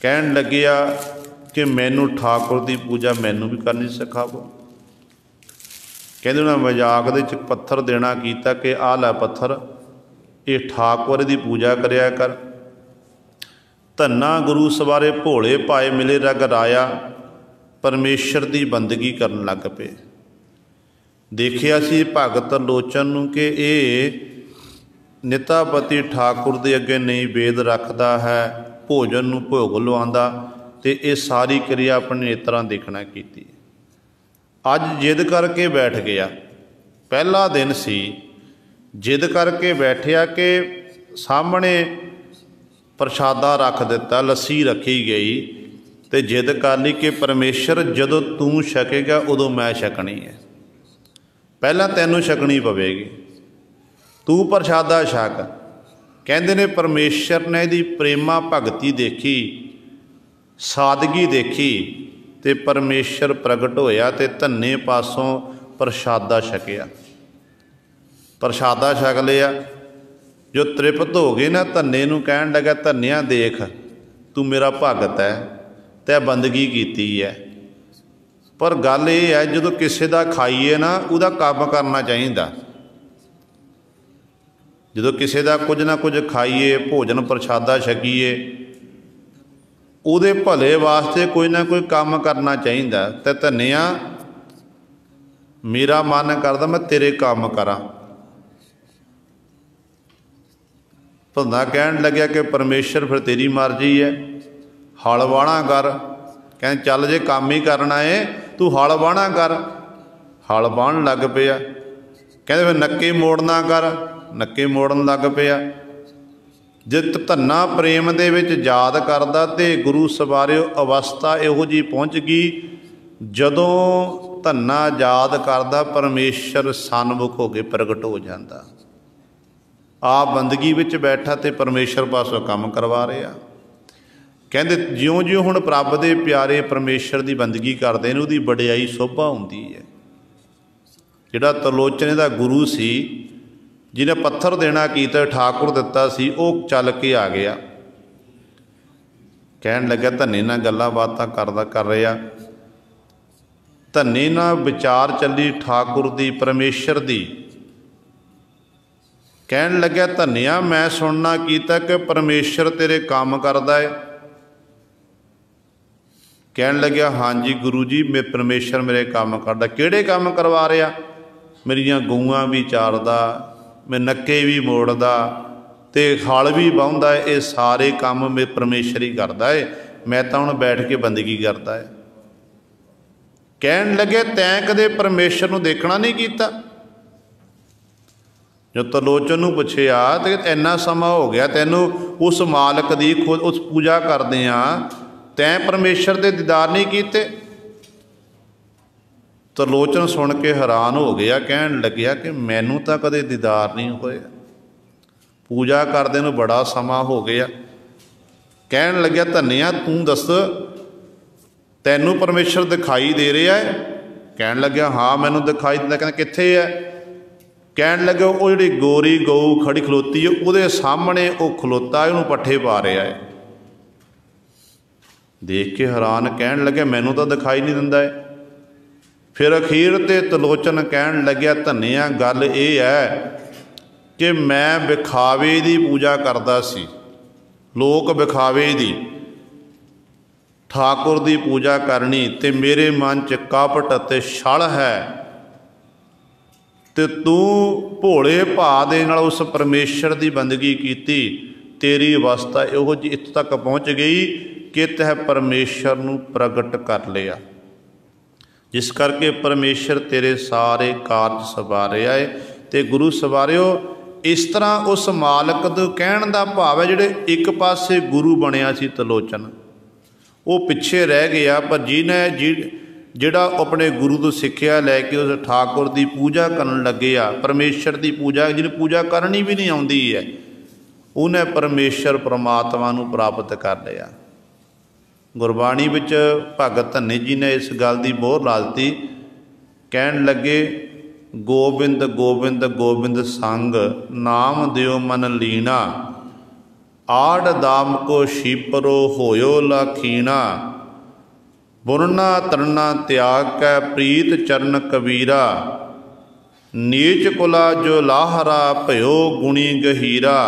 ਕਹਿਣ ਲੱਗਿਆ ਕਿ ਮੈਨੂੰ ਠਾਕੁਰ ਦੀ ਪੂਜਾ ਮੈਨੂੰ ਵੀ ਕਰਨੀ ਸਿਖਾਵੋ। ਕਹਿੰਦੇ ਉਹਨਾਂ ਮਜ਼ਾਕ ਦੇ 'ਚ ਪੱਥਰ ਦੇਣਾ ਕੀਤਾ ਕਿ ਆਹ ਲੈ ਪੱਥਰ, ਇਹ ਠਾਕੁਰ ਦੀ ਪੂਜਾ ਕਰਿਆ ਕਰ। ਧੰਨਾ ਗੁਰੂ ਸਵਾਰੇ ਭੋਲੇ ਭਾਏ ਮਿਲੇ ਰਗ ਰਾਇਆ, ਪਰਮੇਸ਼ਰ ਦੀ ਬੰਦਗੀ ਕਰਨ ਲੱਗ ਪਏ। ਦੇਖਿਆ ਸੀ ਭਗਤ ਲੋਚਨ ਨੂੰ ਕਿ ਇਹ ਨਿਤਾਪਤੀ ਠਾਕੁਰ ਦੇ ਅੱਗੇ ਨਹੀਂ ਵੇਦ ਰੱਖਦਾ ਹੈ, ਭੋਜਨ ਨੂੰ ਭੋਗ ਲਵਾਉਂਦਾ, ਅਤੇ ਇਹ ਸਾਰੀ ਕਿਰਿਆ ਆਪਣੇ ਨੇਤਰਾਂ ਦੇਖਣਾ ਕੀਤੀ। ਅੱਜ ਜਿੱਦ ਕਰਕੇ ਬੈਠ ਗਿਆ, ਪਹਿਲਾ ਦਿਨ ਸੀ, ਜਿੱਦ ਕਰਕੇ ਬੈਠਿਆ ਕਿ ਸਾਹਮਣੇ ਪ੍ਰਸ਼ਾਦਾ ਰੱਖ ਦਿੱਤਾ, ਲੱਸੀ ਰੱਖੀ ਗਈ, ਅਤੇ ਜਿੱਦ ਕਰ ਲਈ ਕਿ ਪਰਮੇਸ਼ਰ ਜਦੋਂ ਤੂੰ ਛਕੇਗਾ ਉਦੋਂ ਮੈਂ ਛਕਣੀ ਹੈ, ਪਹਿਲਾਂ ਤੈਨੂੰ ਛਕਣੀ ਪਵੇਗੀ, ਤੂੰ ਪ੍ਰਸ਼ਾਦਾ ਛਕ। ਕਹਿੰਦੇ ਨੇ ਪਰਮੇਸ਼ਰ ਨੇ ਇਹਦੀ ਪ੍ਰੇਮਾ ਭਗਤੀ ਦੇਖੀ, ਸਾਦਗੀ ਦੇਖੀ, ਅਤੇ ਪਰਮੇਸ਼ਰ ਪ੍ਰਗਟ ਹੋਇਆ ਅਤੇ ਧੰਨੇ ਪਾਸੋਂ ਪ੍ਰਸ਼ਾਦਾ ਛਕਿਆ। ਪ੍ਰਸ਼ਾਦਾ ਛਕ ਲਿਆ, ਜੋ ਤ੍ਰਿਪਤ ਹੋ ਗਏ ਨਾ, ਧੰਨੇ ਨੂੰ ਕਹਿਣ ਲੱਗਾ, ਧੰਨਿਆ ਦੇਖ ਤੂੰ ਮੇਰਾ ਭਗਤ ਹੈ, ਤੈਂ ਬੰਦਗੀ ਕੀਤੀ ਹੈ, ਪਰ ਗੱਲ ਇਹ ਹੈ ਜਦੋਂ ਕਿਸੇ ਦਾ ਖਾਈਏ ਨਾ ਉਹਦਾ ਕੰਮ ਕਰਨਾ ਚਾਹੀਦਾ। ਜਦੋਂ ਕਿਸੇ ਦਾ ਕੁਝ ਨਾ ਕੁਝ ਖਾਈਏ, ਭੋਜਨ ਪ੍ਰਸ਼ਾਦਾ ਛਕੀਏ, ਉਹਦੇ ਭਲੇ ਵਾਸਤੇ ਕੋਈ ਨਾ ਕੋਈ ਕੰਮ ਕਰਨਾ ਚਾਹੀਦਾ। ਅਤੇ ਧੰਨਿਆ ਮੇਰਾ ਮਨ ਕਰਦਾ ਮੈਂ ਤੇਰੇ ਕੰਮ ਕਰਾਂ। ਧੰਨਾ ਕਹਿਣ ਲੱਗਿਆ ਕਿ ਪਰਮੇਸ਼ਰ ਫਿਰ ਤੇਰੀ ਮਰਜ਼ੀ ਹੈ, ਹਲ ਵਾਹਣਾ ਕਰ। ਕਹਿੰਦੇ ਚੱਲ ਜੇ ਕੰਮ ਹੀ ਕਰਨਾ ਏ ਤੂੰ ਹਲ ਵਾਹਣਾ ਕਰ। ਹਲ ਵਾਹਣ ਲੱਗ ਪਿਆ। ਕਹਿੰਦੇ ਫਿਰ ਨੱਕੇ ਮੋੜਨਾ ਕਰ, ਨੱਕੇ ਮੋੜਨ ਲੱਗ ਪਿਆ। ਜੇ ਧੰਨਾ ਪ੍ਰੇਮ ਦੇ ਵਿੱਚ ਯਾਦ ਕਰਦਾ ਅਤੇ ਗੁਰੂ ਸਵਾਰਿਓ ਅਵਸਥਾ ਇਹੋ ਜਿਹੀ ਪਹੁੰਚ ਗਈ, ਜਦੋਂ ਧੰਨਾ ਯਾਦ ਕਰਦਾ ਪਰਮੇਸ਼ਰ ਸਨਮੁਖ ਹੋ ਕੇ ਪ੍ਰਗਟ ਹੋ ਜਾਂਦਾ। ਆਪ ਬੰਦਗੀ ਵਿੱਚ ਬੈਠਾ ਅਤੇ ਪਰਮੇਸ਼ਰ ਪਾਸੋਂ ਕੰਮ ਕਰਵਾ ਰਿਹਾ। ਕਹਿੰਦੇ ਜਿਉਂ-ਜਿਉਂ ਹੁਣ ਪ੍ਰਭ ਦੇ ਪਿਆਰੇ ਪਰਮੇਸ਼ਰ ਦੀ ਬੰਦਗੀ ਕਰਦੇ ਨੇ, ਉਹਦੀ ਵਡਿਆਈ ਸ਼ੋਭਾ ਹੁੰਦੀ ਹੈ। ਜਿਹੜਾ ਤਰਲੋਚਨ ਦਾ ਗੁਰੂ ਸੀ, ਜਿਹਨੇ ਪੱਥਰ ਦੇਣਾ ਕੀਤਾ, ਠਾਕੁਰ ਦਿੱਤਾ ਸੀ, ਉਹ ਚੱਲ ਕੇ ਆ ਗਿਆ। ਕਹਿਣ ਲੱਗਾ ਧੰਨੇ ਨਾਲ ਗੱਲਾਂ ਬਾਤਾਂ ਕਰ ਰਿਹਾ। ਧੰਨੇ ਨਾਲ ਵਿਚਾਰ ਚੱਲੀ ਠਾਕੁਰ ਦੀ, ਪਰਮੇਸ਼ਰ ਦੀ। ਕਹਿਣ ਲੱਗਿਆ ਧੰਨਿਆ ਮੈਂ ਸੁਣਨਾ ਕੀਤਾ ਕਿ ਪਰਮੇਸ਼ਰ ਤੇਰੇ ਕੰਮ ਕਰਦਾ ਹੈ। ਕਹਿਣ ਲੱਗਿਆ ਹਾਂਜੀ ਗੁਰੂ ਜੀ, ਪਰਮੇਸ਼ਰ ਮੇਰੇ ਕੰਮ ਕਰਦਾ। ਕਿਹੜੇ ਕੰਮ ਕਰਵਾ ਰਿਹਾ? ਮੇਰੀਆਂ ਗਊਆਂ ਵੀ ਚਾਰਦਾ, ਮੈਂ ਨੱਕੇ ਵੀ ਮੋੜਦਾ ਅਤੇ ਹਲ ਵੀ ਵਾਹੁੰਦਾ। ਇਹ ਸਾਰੇ ਕੰਮ ਮੇ ਪਰਮੇਸ਼ਰ ਹੀ ਕਰਦਾ ਹੈ, ਮੈਂ ਤਾਂ ਹੁਣ ਬੈਠ ਕੇ ਬੰਦਗੀ ਕਰਦਾ ਹੈ। ਕਹਿਣ ਲੱਗੇ ਤੈਂ ਕਦੇ ਪਰਮੇਸ਼ਰ ਨੂੰ ਦੇਖਣਾ ਨਹੀਂ ਕੀਤਾ? ਜੋ ਤਰਲੋਚਨ ਨੂੰ ਪੁੱਛਿਆ ਅਤੇ ਇੰਨਾ ਸਮਾਂ ਹੋ ਗਿਆ ਤੈਨੂੰ ਉਸ ਮਾਲਕ ਦੀ ਖੁਦ ਉਸ ਪੂਜਾ ਕਰਦੇ ਹਾਂ, ਤੈਂ ਪਰਮੇਸ਼ਰ ਦੇ ਦੀਦਾਰ ਨਹੀਂ ਕੀਤੇ? ਤਰਲੋਚਨ ਸੁਣ ਕੇ ਹੈਰਾਨ ਹੋ ਗਿਆ। ਕਹਿਣ ਲੱਗਿਆ ਕਿ ਮੈਨੂੰ ਤਾਂ ਕਦੇ ਦੀਦਾਰ ਨਹੀਂ ਹੋਇਆ, ਪੂਜਾ ਕਰਦੇ ਨੂੰ ਬੜਾ ਸਮਾਂ ਹੋ ਗਿਆ। ਕਹਿਣ ਲੱਗਿਆ ਧੰਨਿਆ ਤੂੰ ਦੱਸ, ਤੈਨੂੰ ਪਰਮੇਸ਼ਰ ਦਿਖਾਈ ਦੇ ਰਿਹਾ ਹੈ? ਕਹਿਣ ਲੱਗਿਆ ਹਾਂ ਮੈਨੂੰ ਦਿਖਾਈ ਦਿੰਦਾ। ਕਹਿੰਦਾ ਕਿੱਥੇ ਹੈ? ਕਹਿਣ ਲੱਗੇ ਉਹ ਜਿਹੜੀ ਗੋਰੀ ਗਊ ਖੜੀ ਖਲੋਤੀ ਹੈ ਉਹਦੇ ਸਾਹਮਣੇ ਉਹ ਖਲੋਤਾ, ਉਹਨੂੰ ਪੱਠੇ ਪਾ ਰਿਹਾ ਹੈ। ਦੇਖ ਕੇ ਹੈਰਾਨ, ਕਹਿਣ ਲੱਗਿਆ ਮੈਨੂੰ ਤਾਂ ਦਿਖਾਈ ਨਹੀਂ ਦਿੰਦਾ ਹੈ। ਫਿਰ ਅਖੀਰ 'ਤੇ ਤਰਲੋਚਨ ਕਹਿਣ ਲੱਗਿਆ ਧੰਨਿਆ ਗੱਲ ਇਹ ਹੈ ਕਿ ਮੈਂ ਵਿਖਾਵੇ ਦੀ ਪੂਜਾ ਕਰਦਾ ਸੀ, ਲੋਕ ਵਿਖਾਵੇ ਦੀ। ਠਾਕੁਰ ਦੀ ਪੂਜਾ ਕਰਨੀ ਅਤੇ ਮੇਰੇ ਮਨ 'ਚ ਕਪਟ ਅਤੇ ਛਲ ਹੈ, ਅਤੇ ਤੂੰ ਭੋਲੇ ਭਾਅ ਦੇ ਨਾਲ ਉਸ ਪਰਮੇਸ਼ਰ ਦੀ ਬੰਦਗੀ ਕੀਤੀ। ਤੇਰੀ ਅਵਸਥਾ ਇਹੋ ਜਿਹੀ ਇੱਥੋਂ ਤੱਕ ਪਹੁੰਚ ਗਈ ਕਿ ਤੈਂ ਪਰਮੇਸ਼ਰ ਨੂੰ ਪ੍ਰਗਟ ਕਰ ਲਿਆ, ਜਿਸ ਕਰਕੇ ਪਰਮੇਸ਼ਰ ਤੇਰੇ ਸਾਰੇ ਕਾਰਜ ਸੰਭਾਲ ਰਿਹਾ ਹੈ। ਤੇ ਗੁਰੂ ਸਵਾਰਿਓ इस तरह उस मालक दे कहण दा भाव है जिहड़े एक पासे गुरु बनिया सी तलोचन वो पिछे रह गया, पर जिन्हें जिहड़ा अपने गुरु तो सिक्ख्या लैके उस ठाकुर की पूजा करन लगे आ, परमेश्वर की पूजा जिन्हें पूजा करनी भी नहीं आउंदी है, उन्हें परमेश्वर परमात्मा नूं प्राप्त कर लिया। गुरबाणी विच भगत धन्नी जी ने इस गल की मोहर ला दी, कहण लगे गोबिंद गोबिंद गोबिंद संग नाम दियो मन लीना, आड़ दाम को शीपरो होयो लाखीना, बुरना तरना त्याग कै प्रीत चरण कबीरा, नीच कुला जो लाहरा भयो गुणी गहीरा,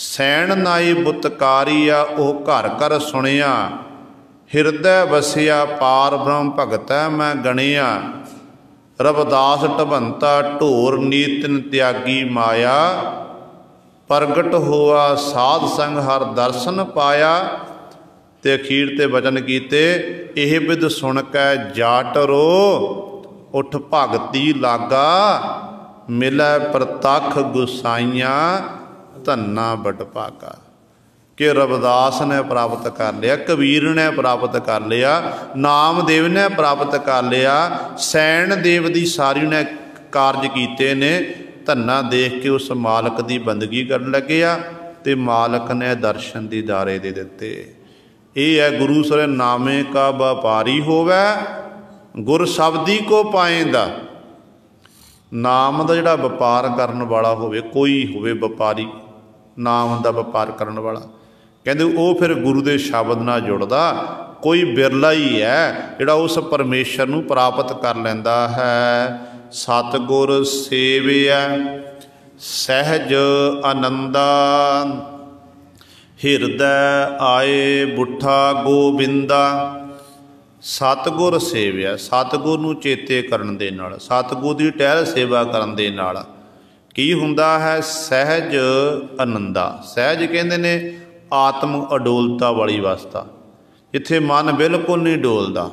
सैन नाई बुतकारिया ओह घर घर सुनिया, हिरदै वसिया पार ब्रह्म भगतै मैं गणिया, रविदास ढबंता ढोर नीतिन त्यागी माया, प्रगट हुआ साध संग हर दर्शन पाया। ते अखीर ते वचन कीते एह विद सुन कै जाट रो, उठ भगती लागा मिलै प्रतख गुसाइयां, धन्ना बड़ भागा। कि रविदास ने प्राप्त कर लिया, कबीर ने प्राप्त कर लिया, नामदेव ने प्राप्त कर लिया, सैन देव की सारी ने कारज किए ने, धन्ना देख के उस मालक की बंदगी करन लगे आ, ते मालक ने दर्शन दीदारे दे दिते। ये है गुरु सरे नामे का व्यापारी होवे, गुर शब्दी को पाएंदा। नाम का जिहड़ा व्यापार करन वाला होवे, कोई होवे व्यापारी नाम का व्यापार करन वाला, कहते वो फिर गुरु के शब्द नाल जुड़दा, कोई बिरला ही है जिहड़ा उस परमेश्वर नूं प्राप्त कर लैंदा है। सतगुर सेविया सहज आनंदा, हिरदै आए बुठा गोबिंदा। सतगुर सेविया, सतगुर नूं चेते करन दे नाल, सतगुर की टहल सेवा करन दे नाल की हुंदा है? सहज आनंदा। सहज कहंदे ने आत्म अडोलता वाली अवस्था, जिथे मन बिल्कुल नहीं डोलता।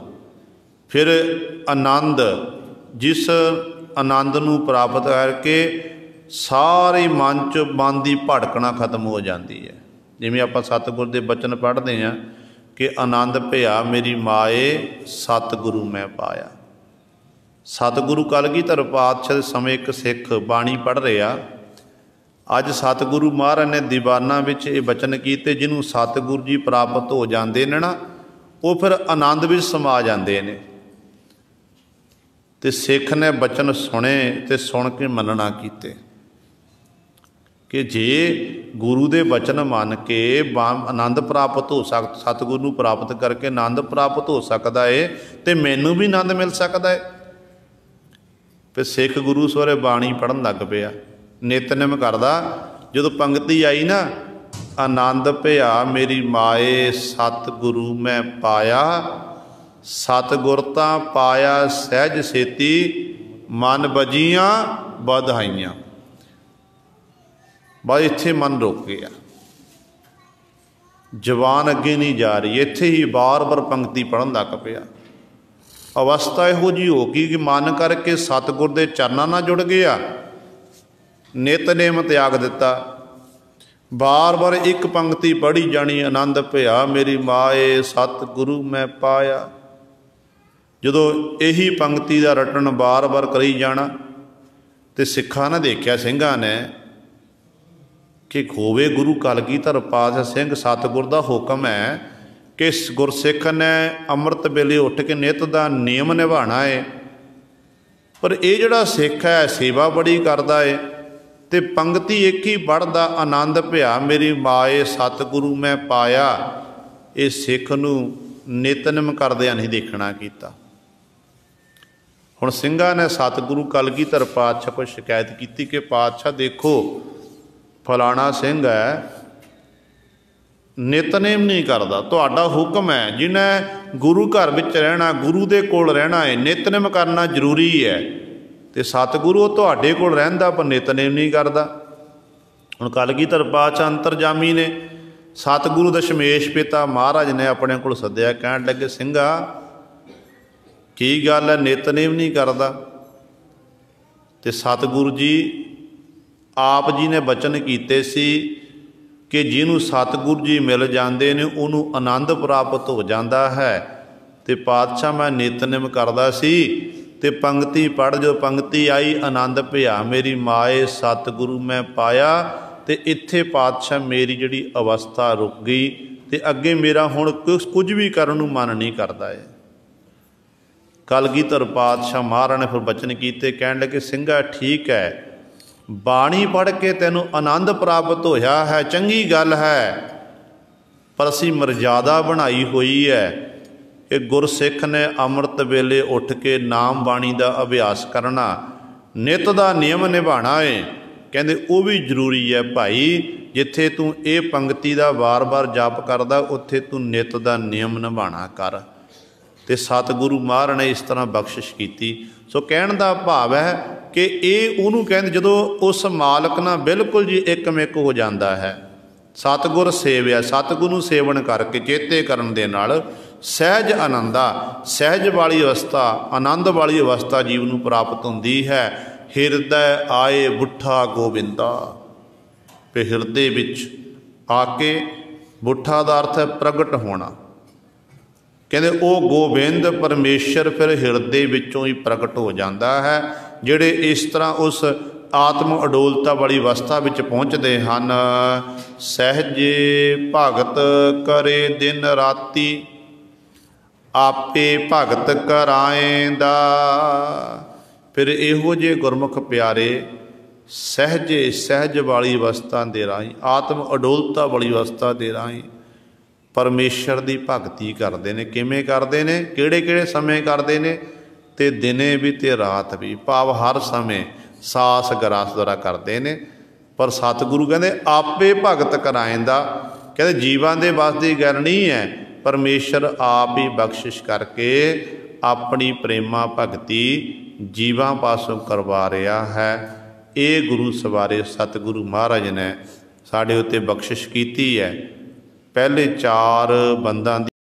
फिर आनंद, जिस आनंद नूं प्राप्त करके सारे मन च मन की भड़कना खत्म हो जाती है। जिवें आपां सतगुर के बचन पढ़ते हैं कि आनंद भया मेरी माए सतगुरु मैं पाया। सतगुरु कलगीधर पातशाह के समय एक सिख बाणी पढ़ रहा, अज सतगुरु महाराज ने दीवाना विच ये बचन कीते, जिन्हों सतगुरु जी प्राप्त हो जाते हैं ना, वो फिर आनंद विच समा जाते हैं। तो सिख ने बचन सुने तो सुन के मनना कीते कि जे गुरु के बचन मन के आनंद प्राप्त हो सतगुरु प्राप्त करके आनंद प्राप्त हो सकता है, तो मैनू भी आनंद मिल सकता है। फिर सिख गुरु सवेरे बाणी पढ़न लग पिया, नितनेम करदा। जो पंक्ति आई ना, आनंद भया मेरी माए सतगुरु मैं पाया, सतगुरता पाया सहज सेती, मन बजियां बधाइयां। बस इत्थे मन रुक गया, जबान अगे नहीं जा रही, इत्थे ही बार बार पंक्ति पढ़न लग पिया। अवस्था इहो जी हो गई कि मन करके सतगुर के चरनां नाल जुड़ गया, नितनेम त्याग दिता। बार बार एक पंक्ति पढ़ी जानी, आनंद भया मेरी माए सतगुरु मैं पाया। जदों यही पंक्ति का रटन बार बार करी जाना, तो सिखा ने देखा, सिंघां ने कि होवे गुरु कलगीधर पातशाह सिंह, सतगुर का हुक्म है कि गुरसिख ने अमृत वेले उठ के नित का नियम निभाना है। पर ये जिहड़ा सिख है सेवा बड़ी करता है, तो पंक्ति एक ही पढ़दा, आनंद भया मेरी माए सतगुरु मैं पाया। ये सिख नूं नितनेम करदिआं नहीं देखना कीता। हुण ਸਿੰਘਾਂ ने सतगुरु कलगीधर पातशाह को शिकायत की कि पातशाह देखो फलाना सिंह है नितनेम नहीं करता, तुहाडा हुक्म है, जिन्हें गुरु घर विच रहना, गुरु दे कोल रहना है, नितनेम करना जरूरी है, तो सतगुरु तुहाडे कोल रहिंदा पर नितनेम नहीं करता। हुण कलगीधर पातशाह अंतरजामी ने सतगुरु दशमेश पिता महाराज ने अपने कोल सद्दिया, कहण लगे ਸਿੰਘਾ की गल है नितनेम नहीं करता? ਤੇ ਸਤਿਗੁਰੂ ਜੀ ਆਪ ਜੀ ਨੇ ਬਚਨ ਕੀਤੇ ਸੀ ਕਿ ਜਿਹਨੂੰ ਸਤਿਗੁਰੂ ਜੀ ਮਿਲ ਜਾਂਦੇ ਨੇ ਉਹਨੂੰ ਆਨੰਦ ਪ੍ਰਾਪਤ ਹੋ ਜਾਂਦਾ ਹੈ। ਤੇ ਪਾਤਸ਼ਾਹ ਮੈਂ ਨਿਤਨੇਮ ਕਰਦਾ ਸੀ ਤੇ ਪੰਕਤੀ ਪੜ੍ਹ ਜੋ ਪੰਕਤੀ ਆਈ, ਆਨੰਦ ਭਿਆ ਮੇਰੀ ਮਾਏ ਸਤਿਗੁਰੂ ਮੈਂ ਪਾਇਆ। ਤੇ ਇੱਥੇ ਪਾਤਸ਼ਾਹ ਮੇਰੀ ਜਿਹੜੀ ਅਵਸਥਾ ਰੁਕ ਗਈ ਤੇ ਅੱਗੇ ਮੇਰਾ ਹੁਣ ਕੁਝ ਵੀ ਕਰਨ ਨੂੰ ਮਨ ਨਹੀਂ ਕਰਦਾ ਹੈ। ਕਲਗੀਧਰ ਪਾਤਸ਼ਾਹ ਮਹਾਰਾਜ ਨੇ ਫਿਰ ਬਚਨ ਕੀਤੇ, ਕਹਿਣ ਲੱਗੇ ਸਿੰਘਾ ਠੀਕ ਹੈ, ਬਾਣੀ ਪੜ੍ਹ ਕੇ ਤੈਨੂੰ ਆਨੰਦ ਪ੍ਰਾਪਤ ਹੋਇਆ ਹੈ, ਚੰਗੀ ਗੱਲ ਹੈ, ਪਰ ਅਸੀਂ ਮਰਜ਼ਾਦਾ ਬਣਾਈ ਹੋਈ ਹੈ ਕਿ ਗੁਰਸਿੱਖ ਨੇ ਅੰਮ੍ਰਿਤ ਵੇਲੇ ਉੱਠ ਕੇ ਨਾਮ ਬਾਣੀ ਦਾ ਅਭਿਆਸ ਕਰਨਾ, ਨਿਤ ਦਾ ਨਿਯਮ ਨਿਭਾਉਣਾ ਏ। ਕਹਿੰਦੇ ਉਹ ਵੀ ਜ਼ਰੂਰੀ ਹੈ ਭਾਈ, ਜਿੱਥੇ ਤੂੰ ਇਹ ਪੰਕਤੀ ਦਾ ਵਾਰ-ਵਾਰ ਜਪ ਕਰਦਾ ਉੱਥੇ ਤੂੰ ਨਿਤ ਦਾ ਨਿਯਮ ਨਿਭਾਉਣਾ ਕਰ। ਤੇ ਸਤਿਗੁਰੂ ਮਹਾਰਾਜ ਨੇ ਇਸ ਤਰ੍ਹਾਂ ਬਖਸ਼ਿਸ਼ ਕੀਤੀ। ਸੋ ਕਹਿਣ ਦਾ ਭਾਵ ਹੈ ਕਿ ਇਹ ਉਹਨੂੰ ਕਹਿੰਦੇ ਜਦੋਂ ਉਸ ਮਾਲਕ ਨਾਲ ਬਿਲਕੁਲ ਜੀ ਇੱਕਮਿਕ ਹੋ ਜਾਂਦਾ ਹੈ, ਸਤਿਗੁਰ ਸੇਵਿਆ, ਸਤਿਗੁਰੂ ਨੂੰ ਸੇਵਨ ਕਰਕੇ ਚੇਤੇ ਕਰਨ ਦੇ ਨਾਲ ਸਹਿਜ ਆਨੰਦਾ, ਸਹਿਜ ਵਾਲੀ ਅਵਸਥਾ, ਆਨੰਦ ਵਾਲੀ ਅਵਸਥਾ ਜੀਵ ਨੂੰ ਪ੍ਰਾਪਤ ਹੁੰਦੀ ਹੈ। ਹਿਰਦੈ ਆਏ ਬੁੱਠਾ ਗੋਬਿੰਦਾ, ਤੇ ਹਿਰਦੇ ਵਿੱਚ ਆ ਕੇ, ਬੁੱਠਾ ਦਾ ਅਰਥ ਹੈ ਪ੍ਰਗਟ ਹੋਣਾ। ਕਹਿੰਦੇ ਉਹ ਗੋਬਿੰਦ ਪਰਮੇਸ਼ਰ ਫਿਰ ਹਿਰਦੇ ਵਿੱਚੋਂ ਹੀ ਪ੍ਰਗਟ ਹੋ ਜਾਂਦਾ ਹੈ। ਜਿਹੜੇ ਇਸ ਤਰ੍ਹਾਂ ਉਸ ਆਤਮ ਅਡੋਲਤਾ ਵਾਲੀ ਅਵਸਥਾ ਵਿੱਚ ਪਹੁੰਚਦੇ ਹਨ, ਸਹਿਜੇ ਭਗਤ ਕਰੇ ਦਿਨ ਰਾਤੀ, ਆਪੇ ਭਗਤ ਕਰਾਏਂਦਾ। ਫਿਰ ਇਹੋ ਜਿਹੇ ਗੁਰਮੁਖ ਪਿਆਰੇ ਸਹਿਜੇ, ਸਹਿਜ ਵਾਲੀ ਅਵਸਥਾ ਦੇ ਰਾਹੀਂ, ਆਤਮ ਅਡੋਲਤਾ ਵਾਲੀ ਅਵਸਥਾ ਦੇ ਰਾਹੀਂ ਪਰਮੇਸ਼ਰ ਦੀ ਭਗਤੀ ਕਰਦੇ ਨੇ। ਕਿਵੇਂ ਕਰਦੇ ਨੇ, ਕਿਹੜੇ ਕਿਹੜੇ ਸਮੇਂ ਕਰਦੇ ਨੇ, ਤੇ ਦਿਨੇ ਵੀ ਤੇ ਰਾਤ ਵੀ, ਭਾਵ ਹਰ ਸਮੇਂ ਸਾਸ ਗਰਾਸ ਦੁਆਰਾ ਕਰਦੇ ਨੇ। ਪਰ ਸਤਿਗੁਰੂ ਕਹਿੰਦੇ ਆਪੇ ਭਗਤ ਕਰਾਏਂਦਾ, ਕਹਿੰਦੇ ਜੀਵਾਂ ਦੇ ਵੱਸ ਦੀ ਗੱਲ ਨਹੀਂ ਹੈ, ਪਰਮੇਸ਼ਰ ਆਪ ਹੀ ਬਖਸ਼ਿਸ਼ ਕਰਕੇ ਆਪਣੀ ਪ੍ਰੇਮਾ ਭਗਤੀ ਜੀਵਾਂ ਪਾਸੋਂ ਕਰਵਾ ਰਿਹਾ ਹੈ। ਇਹ ਗੁਰੂ ਸਵਾਰੇ ਸਤਿਗੁਰੂ ਮਹਾਰਾਜ ਨੇ ਸਾਡੇ ਉੱਤੇ ਬਖਸ਼ਿਸ਼ ਕੀਤੀ ਹੈ। ਪਹਿਲੇ 4 ਬੰਦਾਂ ਦੀ